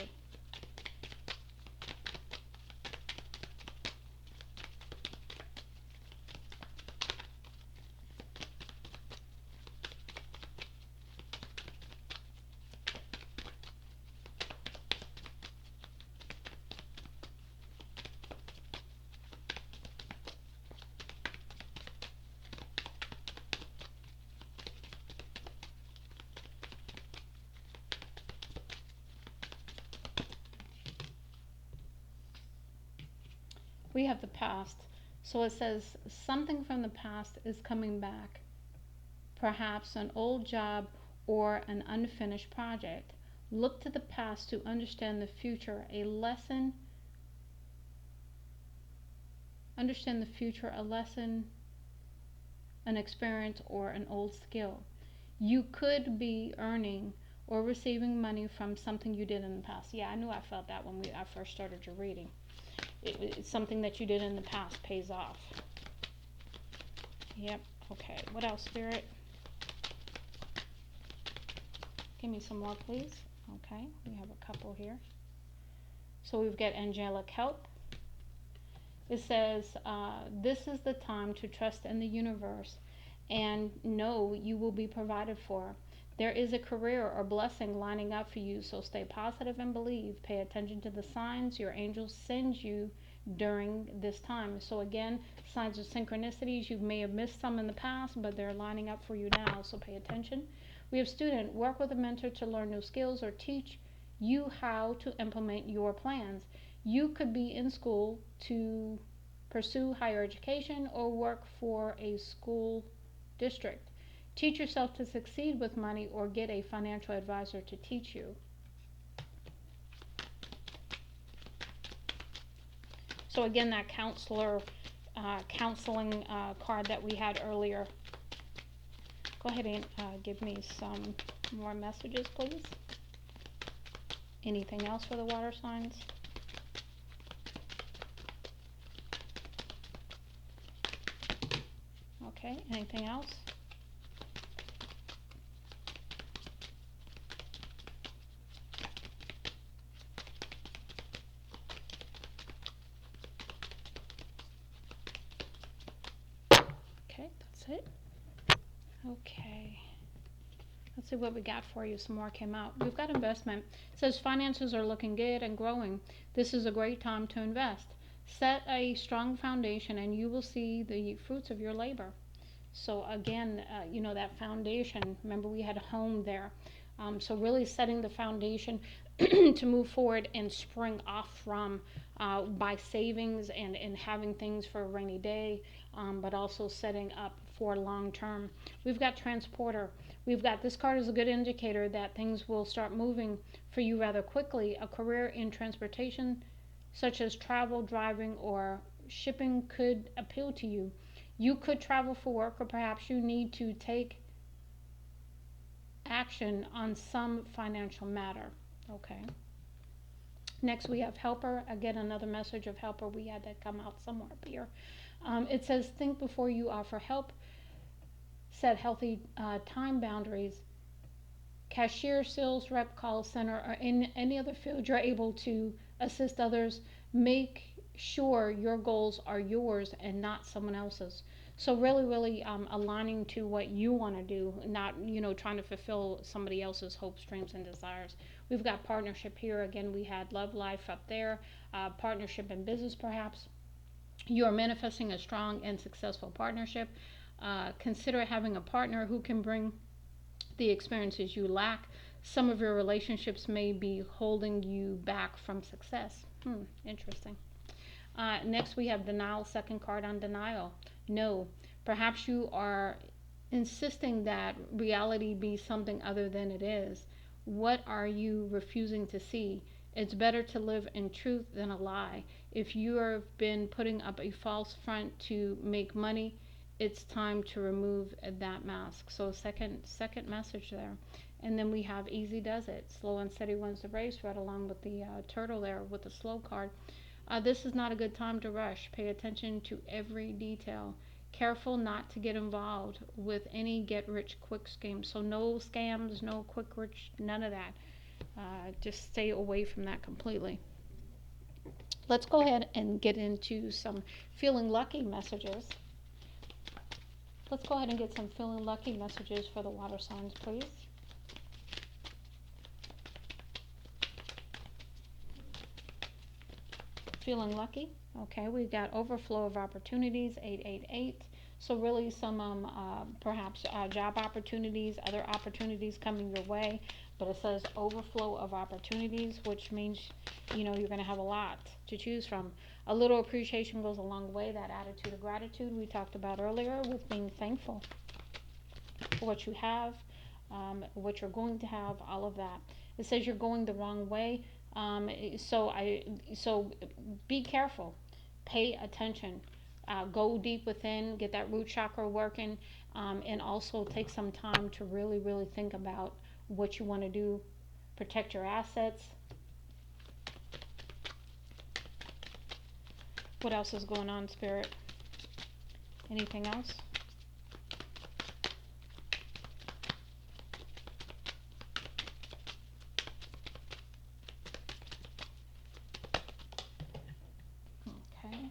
Speaker 1: We have the past. So it says something from the past is coming back. Perhaps an old job or an unfinished project. Look to the past to understand the future. Understand the future, a lesson, an experience, or an old skill. You could be earning or receiving money from something you did in the past. Yeah, I knew I felt that when I first started your reading. It's something that you did in the past pays off. Yep. Okay. What else, Spirit? Give me some more, please. Okay. We have a couple here. So we've got angelic help. It says, this is the time to trust in the universe and know you will be provided for. There is a career or blessing lining up for you, so stay positive and believe. Pay attention to the signs your angels send you during this time. So again, signs of synchronicities. You may have missed some in the past, but they're lining up for you now, so pay attention. We have student, work with a mentor to learn new skills or teach you how to implement your plans. You could be in school to pursue higher education or work for a school district. Teach yourself to succeed with money or get a financial advisor to teach you. So again, that counseling card that we had earlier. Go ahead and give me some more messages, please. Anything else for the water signs? Okay, anything else? Okay, that's it. Okay. Let's see what we got for you. Some more came out. We've got investment. It says finances are looking good and growing. This is a great time to invest. Set a strong foundation and you will see the fruits of your labor. So again, that foundation, remember we had a home there. So really setting the foundation to move forward and spring off from by savings and having things for a rainy day, but also setting up for long term. We've got transporter. We've got this card is a good indicator that things will start moving for you rather quickly. A career in transportation, such as travel, driving, or shipping, could appeal to you. You could travel for work, or perhaps you need to take action on some financial matter. Okay. Next, we have helper. Again, another message of helper. We had that come out somewhere up here. It says, think before you offer help. Set healthy time boundaries. Cashier, sales rep, call center, or in any other field you're able to assist others. Make sure your goals are yours and not someone else's. So really aligning to what you want to do, not trying to fulfill somebody else's hopes, dreams, and desires. We've got partnership here. Again, we had love life up there. Partnership in business, perhaps. You are manifesting a strong and successful partnership. Consider having a partner who can bring the experiences you lack. Some of your relationships may be holding you back from success. Interesting. Next, we have denial. Second card on denial. No. Perhaps you are insisting that reality be something other than it is. What are you refusing to see? It's better to live in truth than a lie. If you have been putting up a false front to make money, it's time to remove that mask. So second message there. And then we have easy does it. Slow and steady wins the race, right along with the turtle there with the slow card. This is not a good time to rush. Pay attention to every detail. careful not to get involved with any get rich quick schemes. So no scams, no quick rich, none of that. Just stay away from that completely. Let's go ahead and get into some feeling lucky messages. Let's go ahead and get some feeling lucky messages for the water signs, please. Feeling lucky. Okay, we've got overflow of opportunities, 888. So really some perhaps job opportunities, other opportunities coming your way. But it says overflow of opportunities, which means, you're going to have a lot to choose from. A little appreciation goes a long way. That attitude of gratitude we talked about earlier with being thankful for what you have, what you're going to have, all of that. It says you're going the wrong way. So be careful, pay attention, go deep within, get that root chakra working, and also take some time to really, really think about what you want to do, protect your assets. What else is going on, Spirit? Anything else? Okay.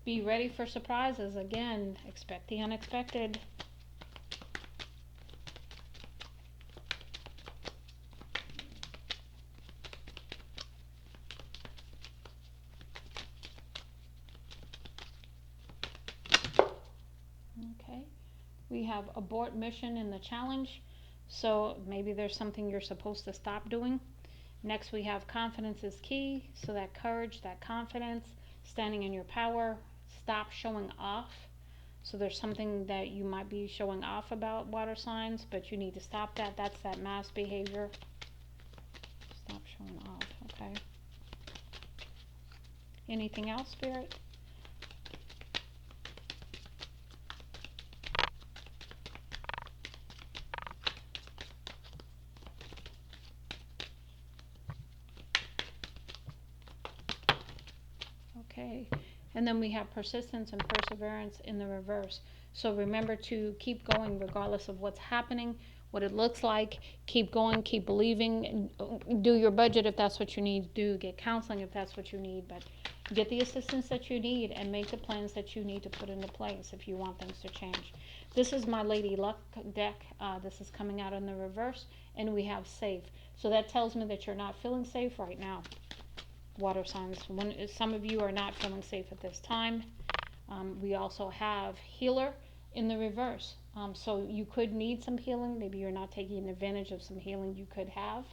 Speaker 1: Be ready for surprises. Again, expect the unexpected. Okay. We have abort mission in the challenge. So maybe there's something you're supposed to stop doing. Next, we have confidence is key. So that courage, that confidence, standing in your power, stop showing off. So there's something that you might be showing off about, water signs, but you need to stop that. That's that mass behavior. Stop showing off, okay? Anything else, Spirit? Okay, and then we have persistence and perseverance in the reverse. So remember to keep going regardless of what's happening, what it looks like. Keep going, keep believing. Do your budget if that's what you need to do. Get counseling if that's what you need. But get the assistance that you need and make the plans that you need to put into place if you want things to change. This is my Lady Luck deck. This is coming out in the reverse, and we have safe. So that tells me that you're not feeling safe right now, water signs. Some of you are not feeling safe at this time. We also have healer in the reverse. So you could need some healing. Maybe you're not taking advantage of some healing you could have.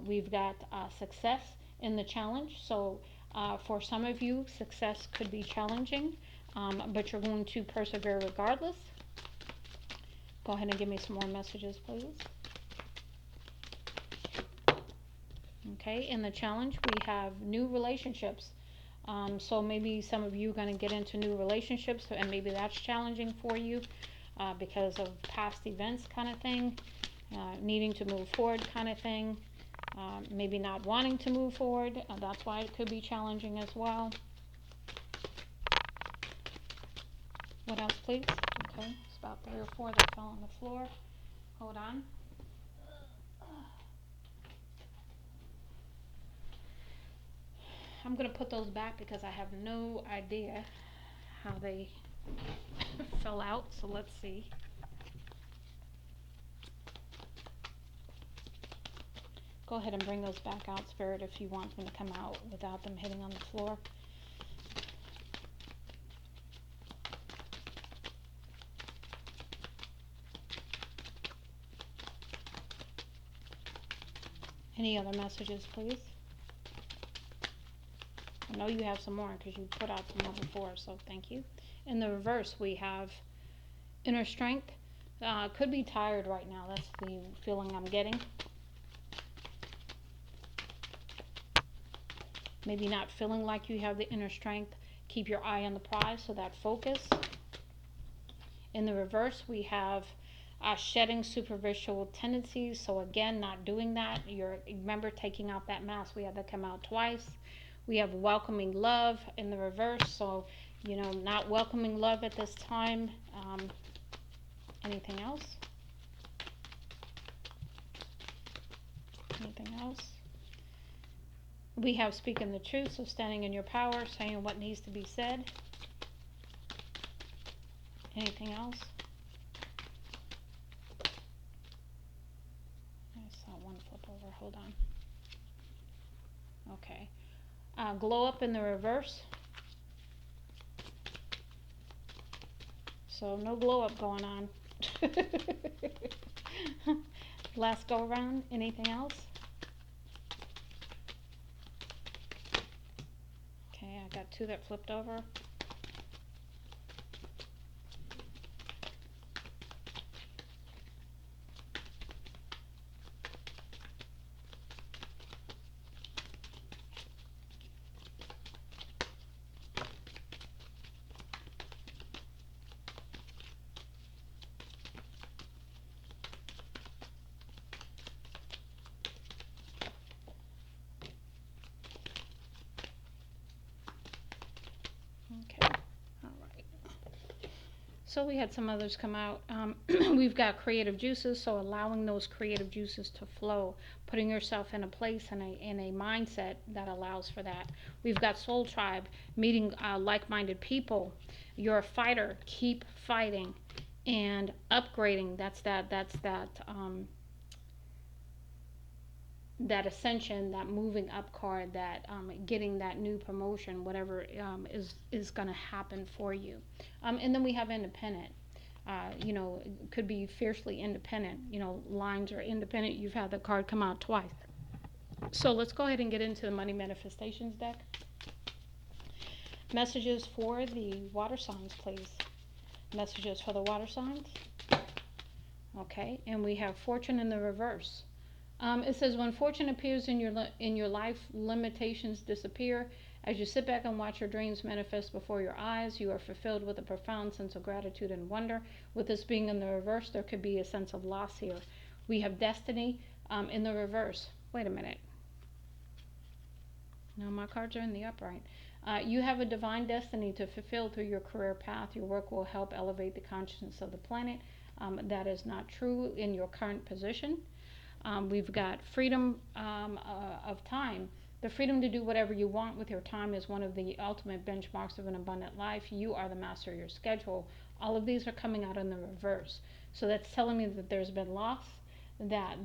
Speaker 1: We've got success in the challenge. So for some of you, success could be challenging, but you're going to persevere regardless. Go ahead and give me some more messages, please. Okay, in the challenge we have new relationships. So maybe some of you are going to get into new relationships, and maybe that's challenging for you because of past events kind of thing, needing to move forward kind of thing, maybe not wanting to move forward. That's why it could be challenging as well. What else, please? Okay, it's about 3 or 4 that fell on the floor. Hold on. I'm going to put those back because I have no idea how they fell out. So let's see. Go ahead and bring those back out, Spirit, if you want them to come out without them hitting on the floor. Any other messages, please? I know you have some more because you put out some more before, so thank you. In the reverse, we have inner strength. Could be tired right now. That's the feeling I'm getting. Maybe not feeling like you have the inner strength. Keep your eye on the prize, so that focus. In the reverse, we have shedding superficial tendencies. So again, not doing that. Remember taking out that mask. We have that come out twice. We have welcoming love in the reverse. So Not welcoming love at this time. Anything else? Anything else? We have speaking the truth, so standing in your power, saying what needs to be said. Anything else? I saw one flip over. Hold on. Okay. Glow up in the reverse. So no glow up going on. Last go around. Anything else? Okay, I got two that flipped over. Okay, all right. So we had some others come out. We've got creative juices, so allowing those creative juices to flow, putting yourself in a place and in a mindset that allows for that. We've got soul tribe, meeting like-minded people. You're a fighter, keep fighting, and upgrading. That ascension, that moving up card, that getting that new promotion, whatever is going to happen for you. And then we have independent. It could be fiercely independent. Lines are independent. You've had the card come out twice. So let's go ahead and get into the money manifestations deck. Messages for the water signs, please. Messages for the water signs. Okay, and we have fortune in the reverse. It says, when fortune appears in your life, limitations disappear. As you sit back and watch your dreams manifest before your eyes, you are fulfilled with a profound sense of gratitude and wonder. With this being in the reverse, there could be a sense of loss here. We have destiny in the reverse. Wait a minute. No, my cards are in the upright. You have a divine destiny to fulfill through your career path. Your work will help elevate the consciousness of the planet. That is not true in your current position. We've got freedom of time. The freedom to do whatever you want with your time is one of the ultimate benchmarks of an abundant life. You are the master of your schedule. All of these are coming out in the reverse. So that's telling me that there's been loss, that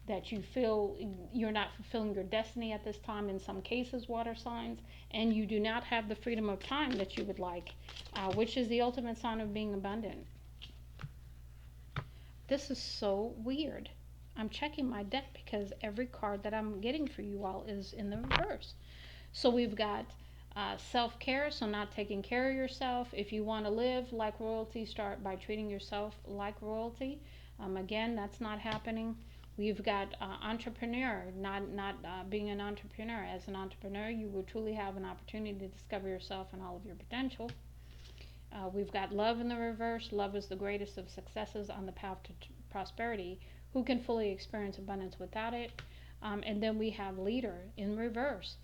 Speaker 1: that you feel you're not fulfilling your destiny at this time in some cases, water signs, and you do not have the freedom of time that you would like, which is the ultimate sign of being abundant. This is so weird. I'm checking my deck because every card that I'm getting for you all is in the reverse. So we've got self-care, so not taking care of yourself. If you want to live like royalty, start by treating yourself like royalty. Again, that's not happening. We've got entrepreneur, not being an entrepreneur. As an entrepreneur, you will truly have an opportunity to discover yourself and all of your potential. We've got love in the reverse. Love is the greatest of successes on the path to prosperity. Who can fully experience abundance without it? And then we have leader in reverse.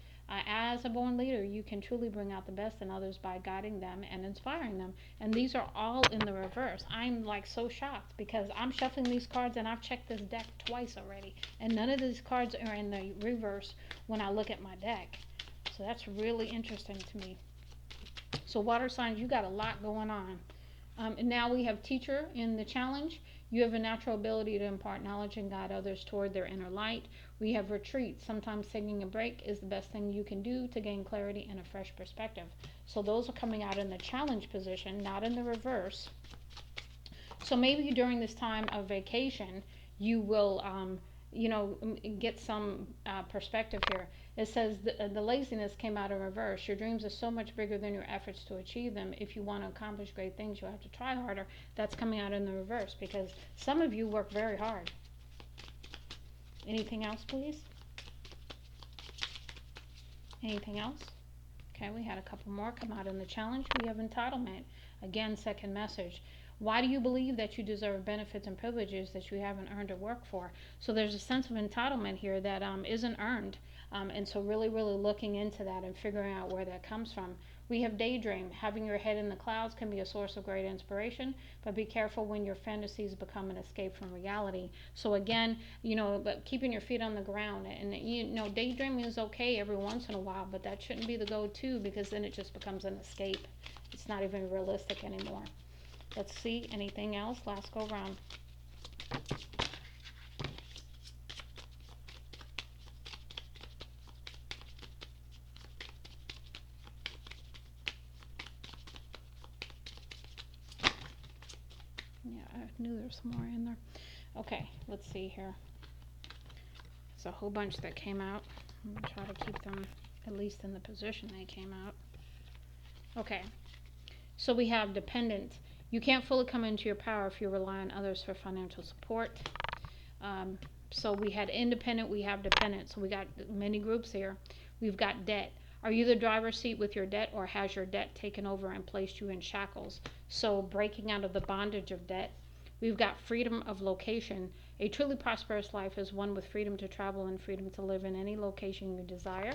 Speaker 1: As a born leader, you can truly bring out the best in others by guiding them and inspiring them. And these are all in the reverse. I'm like so shocked because I'm shuffling these cards and I've checked this deck twice already. And none of these cards are in the reverse when I look at my deck. So that's really interesting to me. So water signs, you got a lot going on. And now we have teacher in the challenge. You have a natural ability to impart knowledge and guide others toward their inner light. We have retreat. Sometimes taking a break is the best thing you can do to gain clarity and a fresh perspective. So those are coming out in the challenge position, not in the reverse. So maybe during this time of vacation, you will get some perspective here. It says the laziness came out in reverse. Your dreams are so much bigger than your efforts to achieve them. If you want to accomplish great things, you have to try harder. That's coming out in the reverse because some of you work very hard. Anything else, please? Anything else? Okay, we had a couple more come out in the challenge. We have entitlement. Again, second message. Why do you believe that you deserve benefits and privileges that you haven't earned or worked for? So there's a sense of entitlement here that isn't earned. And so really looking into that and figuring out where that comes from. We have daydream. Having your head in the clouds can be a source of great inspiration, but be careful when your fantasies become an escape from reality. So again, but keeping your feet on the ground, and daydreaming is okay every once in a while, but that shouldn't be the go-to, because then it just becomes an escape. It's not even realistic anymore. Let's see, anything else? Last go round. Yeah, I knew there was some more in there. Okay, let's see here. It's a whole bunch that came out. I'm going to try to keep them at least in the position they came out. Okay, so we have dependent. You can't fully come into your power if you rely on others for financial support. So we had independent, we have dependent. So we got many groups here. We've got debt. Are you the driver's seat with your debt, or has your debt taken over and placed you in shackles? So breaking out of the bondage of debt. We've got freedom of location. A truly prosperous life is one with freedom to travel and freedom to live in any location you desire.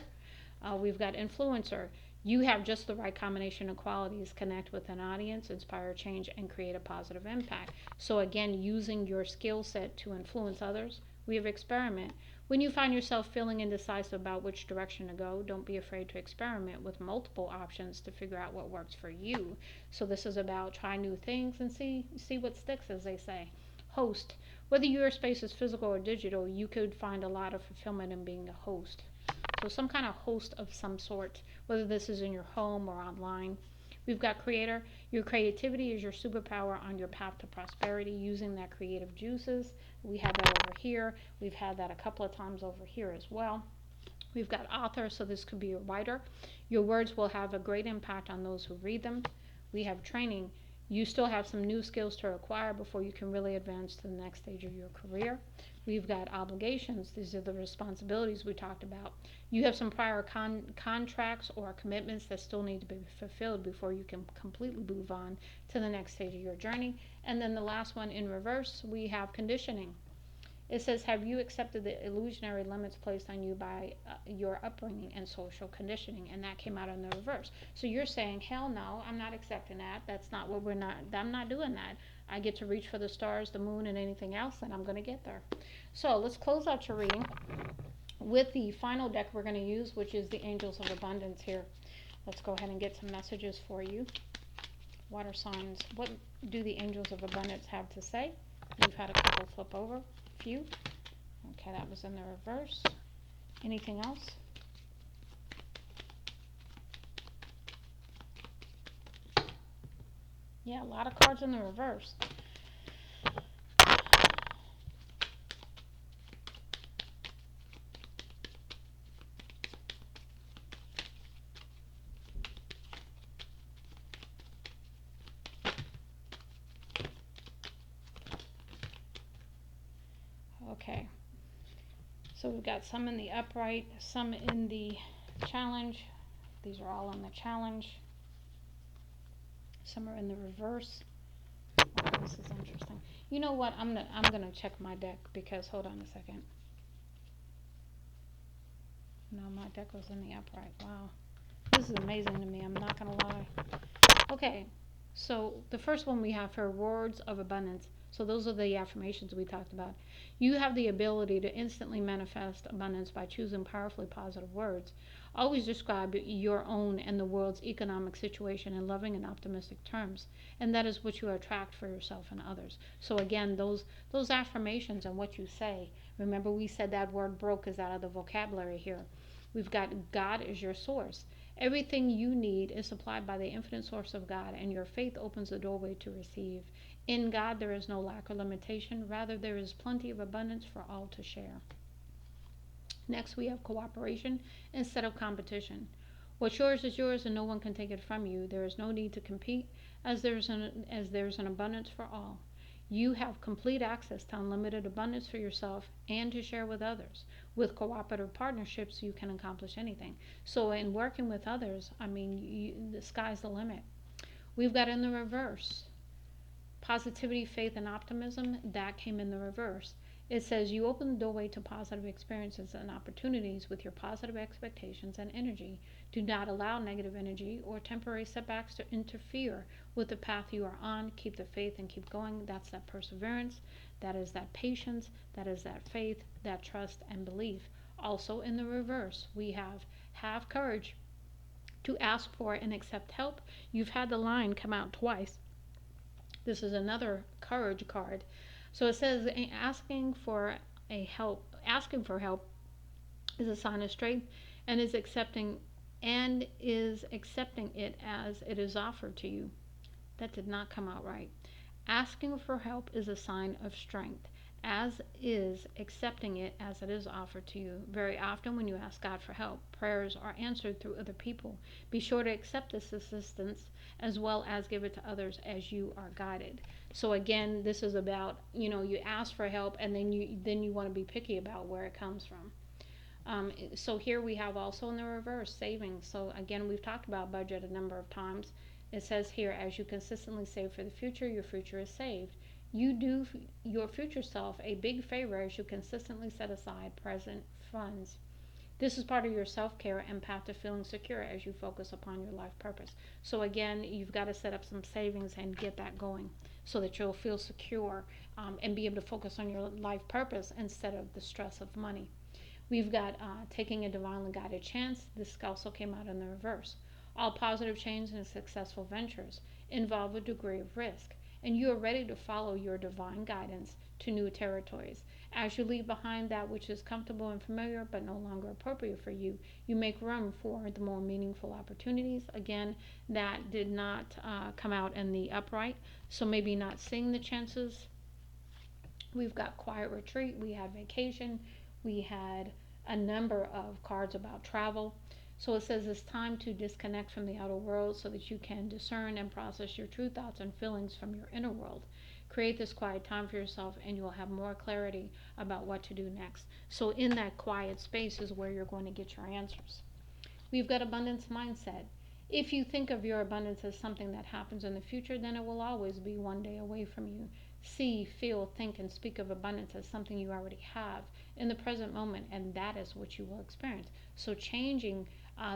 Speaker 1: We've got influencer. You have just the right combination of qualities. Connect with an audience, inspire change, and create a positive impact. So again, using your skill set to influence others. We have experiment. When you find yourself feeling indecisive about which direction to go, don't be afraid to experiment with multiple options to figure out what works for you. So this is about try new things and see what sticks, as they say. Host. Whether your space is physical or digital, you could find a lot of fulfillment in being a host. So some kind of host of some sort, whether this is in your home or online. We've got creator. Your creativity is your superpower on your path to prosperity, using that creative juices. We have that over here. We've had that a couple of times over here as well. We've got author, so this could be a writer. Your words will have a great impact on those who read them. We have training. You still have some new skills to acquire before you can really advance to the next stage of your career. We've got obligations. These are the responsibilities we talked about. You have some prior contracts or commitments that still need to be fulfilled before you can completely move on to the next stage of your journey. And then the last one in reverse, we have conditioning. It says, have you accepted the illusionary limits placed on you by your upbringing and social conditioning? And that came out in the reverse. So you're saying, hell no, I'm not accepting that. That's not what I'm not doing that. I get to reach for the stars, the moon, and anything else, and I'm going to get there. So let's close out your reading with the final deck we're going to use, which is the Angels of Abundance here. Let's go ahead and get some messages for you. Water signs, what do the Angels of Abundance have to say? We've had a couple flip over. Few. Okay, that was in the reverse. Anything else? Yeah, a lot of cards in the reverse. Okay. So we've got some in the upright, some in the challenge. These are all in the challenge. Some are in the reverse. Oh, this is interesting. You know what? I'm gonna check my deck, because hold on a second. No, my deck was in the upright. Wow. This is amazing to me. I'm not gonna lie. Okay. So the first one we have for words of abundance. So those are the affirmations we talked about. You have the ability to instantly manifest abundance by choosing powerfully positive words. Always describe your own and the world's economic situation in loving and optimistic terms, and that is what you attract for yourself and others. So again, those affirmations and what you say. Remember, we said that word broke is out of the vocabulary here. We've got God is your source. Everything you need is supplied by the infinite source of God, and your faith opens the doorway to receive. In God, there is no lack or limitation. Rather, there is plenty of abundance for all to share. Next, we have cooperation instead of competition. What's yours is yours, and no one can take it from you. There is no need to compete, as there's an abundance for all. You have complete access to unlimited abundance for yourself and to share with others. With cooperative partnerships, you can accomplish anything. So in working with others, the sky's the limit. We've got in the reverse. Positivity, faith, and optimism, that came in the reverse. It says you open the doorway to positive experiences and opportunities with your positive expectations and energy. Do not allow negative energy or temporary setbacks to interfere with the path you are on. Keep the faith and keep going. That's that perseverance. That is that patience. That is that faith, that trust and belief. Also, in the reverse, we have courage to ask for and accept help. You've had the line come out twice. This is another courage card. So it says asking for help is a sign of strength and is accepting it as it is offered to you. That did not come out right. Asking for help is a sign of strength, as is accepting it as it is offered to you. Very often, when you ask God for help, prayers are answered through other people. Be sure to accept this assistance as well as give it to others as you are guided. So again, this is about, you ask for help and then you want to be picky about where it comes from. So here we have also in the reverse savings. So again, we've talked about budget a number of times. It says here, as you consistently save for the future, your future is saved. You do your future self a big favor as you consistently set aside present funds. This is part of your self-care and path to feeling secure as you focus upon your life purpose. So again, you've got to set up some savings and get that going so that you'll feel secure and be able to focus on your life purpose instead of the stress of money. We've got taking a divinely guided chance. This also came out in the reverse. All positive change and successful ventures involve a degree of risk, and you are ready to follow your divine guidance to new territories. As you leave behind that which is comfortable and familiar but no longer appropriate for you, you make room for the more meaningful opportunities. Again, that did not come out in the upright, so maybe not seeing the chances. We've got quiet retreat, we had vacation, we had a number of cards about travel. So it says it's time to disconnect from the outer world so that you can discern and process your true thoughts and feelings from your inner world. Create this quiet time for yourself and you will have more clarity about what to do next. So in that quiet space is where you're going to get your answers. We've got abundance mindset. If you think of your abundance as something that happens in the future, then it will always be one day away from you. See, feel, think, and speak of abundance as something you already have in the present moment, and that is what you will experience. So changing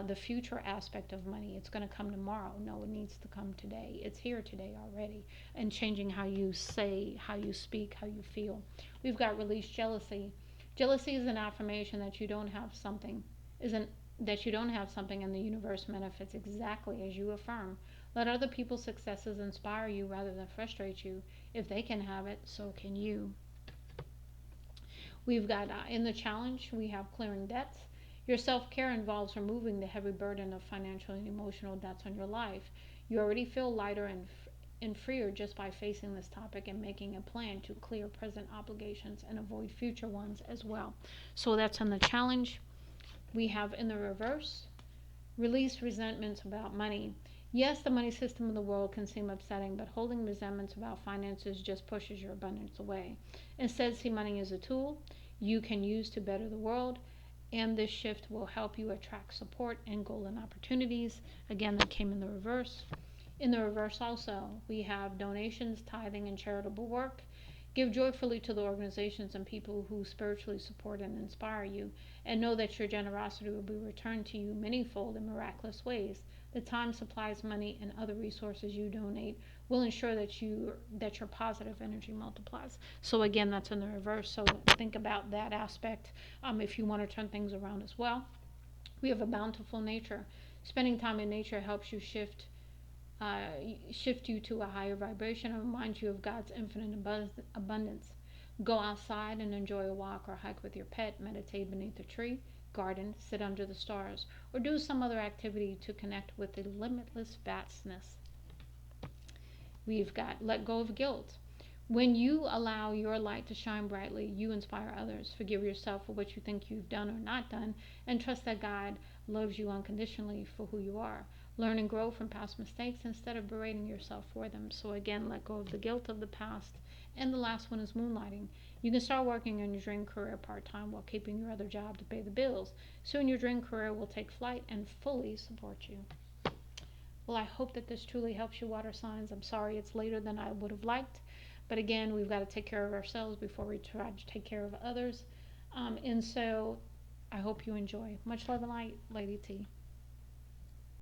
Speaker 1: the future aspect of money, it's going to come tomorrow. No, it needs to come today. It's here today already. And changing how you say, how you speak, how you feel. We've got release jealousy. Jealousy is an affirmation that you don't have something, and the universe manifests exactly as you affirm. Let other people's successes inspire you rather than frustrate you. If they can have it, so can you. We've got in the challenge, we have clearing debts. Your self-care involves removing the heavy burden of financial and emotional debts on your life. You already feel lighter and freer just by facing this topic and making a plan to clear present obligations and avoid future ones as well. So that's in the challenge. We have in the reverse, release resentments about money. Yes, the money system of the world can seem upsetting, but holding resentments about finances just pushes your abundance away. Instead, see money as a tool you can use to better the world, and this shift will help you attract support and golden opportunities. Again, that came in the reverse. In the reverse also, we have donations, tithing, and charitable work. Give joyfully to the organizations and people who spiritually support and inspire you, and know that your generosity will be returned to you manyfold in miraculous ways. The time, supplies, money, and other resources you donate will ensure that your positive energy multiplies. So again, that's in the reverse. So think about that aspect if you want to turn things around as well. We have a bountiful nature. Spending time in nature helps you shift you to a higher vibration and remind you of God's infinite abundance. Go outside and enjoy a walk or hike with your pet, meditate beneath a tree, garden, sit under the stars, or do some other activity to connect with the limitless vastness. We've got let go of guilt. When you allow your light to shine brightly, you inspire others. Forgive yourself for what you think you've done or not done, and trust that God loves you unconditionally for who you are. Learn and grow from past mistakes instead of berating yourself for them. So again, let go of the guilt of the past. And the last one is moonlighting. You can start working on your dream career part-time while keeping your other job to pay the bills. Soon your dream career will take flight and fully support you. Well, I hope that this truly helps you, water signs. I'm sorry it's later than I would have liked, But again, we've got to take care of ourselves before we try to take care of others. And so I hope you enjoy. Much love and light, Lady T.